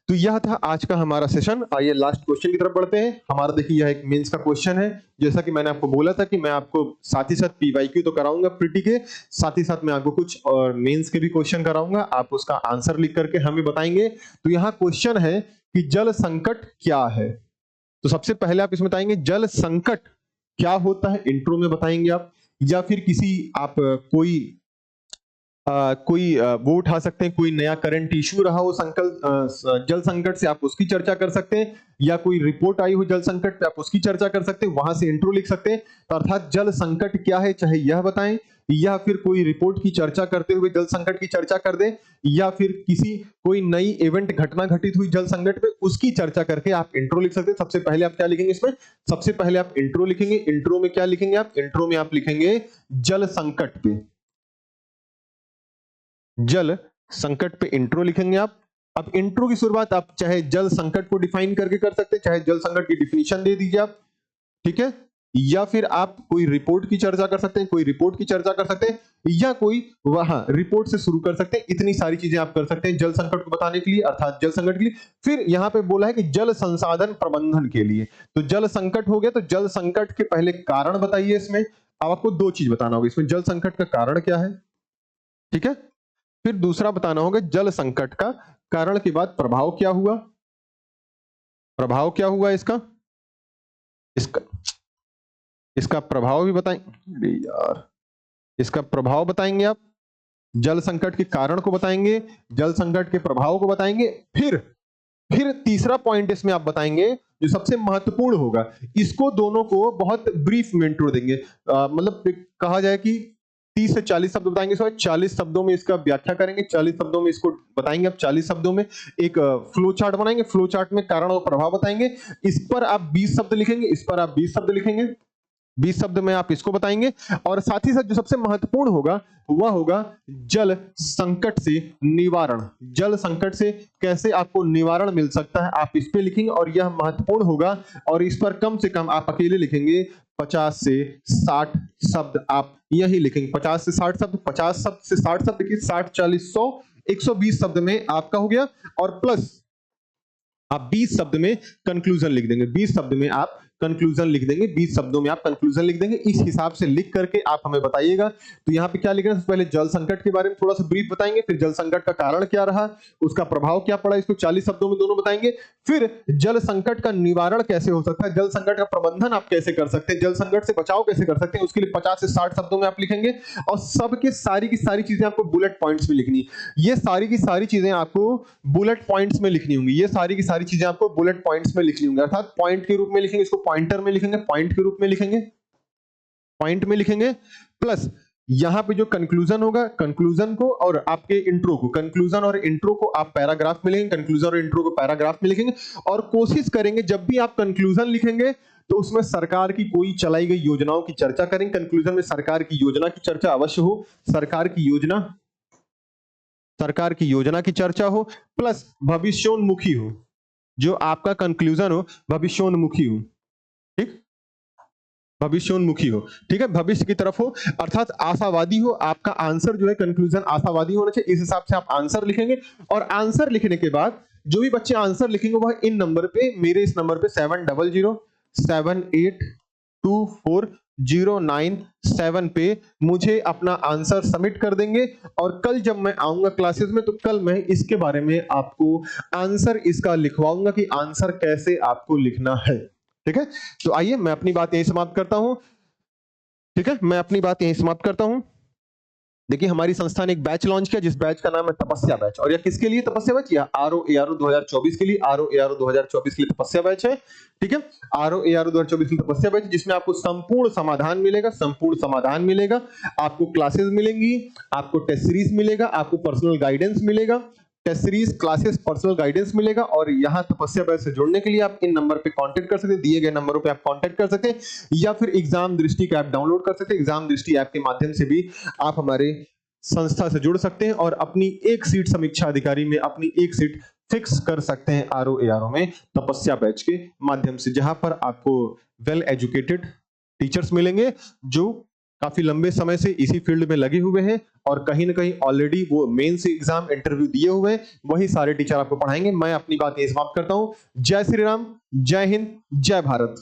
तो यह था आज का हमारा सेशन। आइए लास्ट क्वेश्चन की तरफ बढ़ते हैं। हमारा देखिए यह एक मेंस का क्वेश्चन है। जैसा कि मैंने आपको बोला था कि मैं आपको साथ ही साथ पीवाईक्यू तो कराऊंगा प्रीटी के, साथ ही साथ मैं आपको कुछ और मेंस के भी क्वेश्चन कराऊंगा। आप उसका आंसर लिख करके हमें बताएंगे। तो यहाँ क्वेश्चन है कि जल संकट क्या है। तो सबसे पहले आप इसमें बताएंगे जल संकट क्या होता है, इंट्रो में बताएंगे आप, या फिर किसी आप कोई कोई वो उठा सकते हैं, कोई नया करंट इश्यू रहा हो जल संकट से, आप उसकी चर्चा कर सकते हैं, या कोई रिपोर्ट आई हो जल संकट पे, आप उसकी चर्चा कर सकते हैं, वहां से इंट्रो लिख सकते हैं। तो अर्थात जल संकट क्या है, चाहे यह बताएं, या फिर कोई रिपोर्ट की चर्चा करते हुए जल संकट की चर्चा कर दें, या फिर कोई नई इवेंट घटना घटित हुई जल संकट पे, उसकी चर्चा करके आप इंट्रो लिख सकते हैं। सबसे पहले आप क्या लिखेंगे इसमें, सबसे पहले आप इंट्रो लिखेंगे। इंट्रो में क्या लिखेंगे आप, इंट्रो में आप लिखेंगे जल संकट पे, जल संकट पे इंट्रो लिखेंगे आप। अब इंट्रो की शुरुआत आप चाहे जल संकट को डिफाइन करके कर सकते हैं, चाहे जल संकट की डिफिनीशन दे दीजिए आप, ठीक है, या फिर आप कोई रिपोर्ट की चर्चा कर सकते हैं, कोई रिपोर्ट की चर्चा कर सकते हैं, या कोई वहां रिपोर्ट से शुरू कर सकते हैं। इतनी सारी चीजें आप कर सकते हैं जल संकट को बताने के लिए, अर्थात जल संकट के लिए। फिर यहां पे बोला है कि जल संसाधन प्रबंधन के लिए, तो जल संकट हो गया, तो जल संकट के पहले कारण बताइए इसमें। अब आपको दो चीज बताना होगा इसमें, जल संकट का कारण क्या है, ठीक है, फिर दूसरा बताना होगा जल संकट का कारण के बाद प्रभाव क्या हुआ, प्रभाव क्या हुआ इसका प्रभाव भी बताएंगे। अरे यार, इसका प्रभाव बताएंगे आप, जल संकट के कारण को बताएंगे, जल संकट के प्रभाव को बताएंगे। फिर तीसरा पॉइंट इसमें आप बताएंगे जो सबसे महत्वपूर्ण होगा, इसको दोनों को बहुत ब्रीफ में इंट्रो देंगे, मतलब कहा जाए कि 30 से 40 शब्द बताएंगे, 40 शब्दों में इसका व्याख्या करेंगे, 40 शब्दों में इसको बताएंगे। आप 40 शब्दों में एक फ्लो चार्ट बनाएंगे, फ्लो चार्ट में कारण और प्रभाव बताएंगे। इस पर आप 20 शब्द लिखेंगे, इस पर आप 20 शब्द लिखेंगे, 20 शब्द में आप इसको बताएंगे। और साथ ही साथ जो सबसे महत्वपूर्ण होगा वह होगा जल संकट से निवारण, जल संकट से कैसे आपको निवारण मिल सकता है, आप इस पे लिखेंगे, और यह महत्वपूर्ण होगा। और इस पर कम से कम आप अकेले लिखेंगे 50 से 60 शब्द, आप यही लिखेंगे 50 से 60 शब्द, 50 शब्द से 60 शब्द की 60 40 100 120 शब्द में आपका हो गया। और प्लस आप 20 शब्द में कंक्लूजन लिख देंगे, 20 शब्द में आप कंक्लूजन लिख देंगे, 20 शब्दों में आप कंक्लूजन लिख देंगे। इस हिसाब से लिख करके आप हमें बताइएगा। तो यहाँ पे क्या लिख रहे हैं, पहले जल संकट के बारे में थोड़ा सा ब्रीफ बताएंगे, फिर जल संकट का कारण क्या रहा, उसका प्रभाव क्या पड़ा, इसको 40 शब्दों में दोनों बताएंगे। फिर जल संकट का निवारण कैसे हो सकता है, जल संकट का प्रबंधन आप कैसे कर सकते हैं, जल संकट से बचाव कैसे कर सकते हैं, उसके लिए 50 से 60 शब्दों में आप लिखेंगे। और सबके सारी की सारी चीजें आपको बुलेट पॉइंट्स में लिखनी, ये सारी की सारी चीजें आपको बुलेट पॉइंट्स में लिखनी होंगी, ये सारी की सारी चीजें आपको बुलेट पॉइंट्स में लिखनी होंगी, अर्थात पॉइंट के रूप में लिखेंगे, इसको पॉइंटर में लिखेंगे, पॉइंट के रूप में लिखेंगे, पॉइंट में लिखेंगे। प्लस यहां पे जो कंक्लूजन होगा, कंक्लूजन को और आपके इंट्रो को, कंक्लूजन और इंट्रो को आप पैराग्राफ में लिखेंगे, कंक्लूजन और इंट्रो को पैराग्राफ में लिखेंगे। और कोशिश करेंगे जब भी आप कंक्लूजन लिखेंगे तो उसमें सरकार की कोई चलाई गई योजनाओं की चर्चा करेंगे, कंक्लूजन में सरकार की योजना की चर्चा अवश्य हो, सरकार की योजना की चर्चा हो, प्लस भविष्योन्मुखी हो, जो आपका कंक्लूजन हो भविष्योन्मुखी हो, ठीक, भविष्योन्मुखी हो, ठीक है, भविष्य की तरफ हो, अर्थात आशावादी हो, आपका आंसर जो है कंक्लूजन आशावादी होना चाहिए। इस हिसाब से आप आंसर लिखेंगे। और आंसर लिखने के बाद जो भी बच्चे आंसर लिखेंगे वह इन नंबर पे, मेरे इस नंबर पे 7007824097 पे मुझे अपना आंसर सबमिट कर देंगे। और कल जब मैं आऊंगा क्लासेस में तो कल मैं इसके बारे में आपको आंसर इसका लिखवाऊंगा कि आंसर कैसे आपको लिखना है, ठीक है। तो आइए मैं अपनी बात यहीं समाप्त करता हूं, ठीक है, मैं अपनी बात यहीं समाप्त करता हूं। देखिए हमारी संस्था ने एक बैच लॉन्च किया जिस बैच का नाम है तपस्या बैच। और यह किसके लिए तपस्या बैच, या ROARO 2024 के लिए, ROARO 2024 के लिए तपस्या बैच है, ठीक है, ROARO 2024 के लिए तपस्या बैच, जिसमें आपको संपूर्ण समाधान मिलेगा, संपूर्ण समाधान मिलेगा, आपको क्लासेस मिलेंगी, आपको टेस्ट सीरीज मिलेगा, आपको पर्सनल गाइडेंस मिलेगा, test series, classes, personal guidance मिलेगा। और यहाँ तपस्या बैच से जुड़ने के लिए आप इन नंबर पे कांटेक्ट कर सकते हैं, दिए गए नंबरों पे आप कांटेक्ट कर सकते हैं, या फिर एग्जाम दृष्टि का ऐप डाउनलोड कर सकते हैं। एग्जाम दृष्टि ऐप के माध्यम से भी आप हमारे संस्था से जुड़ सकते हैं और अपनी एक सीट समीक्षा अधिकारी में अपनी एक सीट फिक्स कर सकते हैं ROARO में तपस्या बैच के माध्यम से, जहां पर आपको वेल एजुकेटेड टीचर्स मिलेंगे जो काफी लंबे समय से इसी फील्ड में लगे हुए हैं और कहीं ना कहीं ऑलरेडी वो मेंस एग्जाम इंटरव्यू दिए हुए हैं, वही सारे टीचर आपको पढ़ाएंगे। मैं अपनी बात यही समाप्त करता हूं। जय श्री राम, जय हिंद, जय भारत।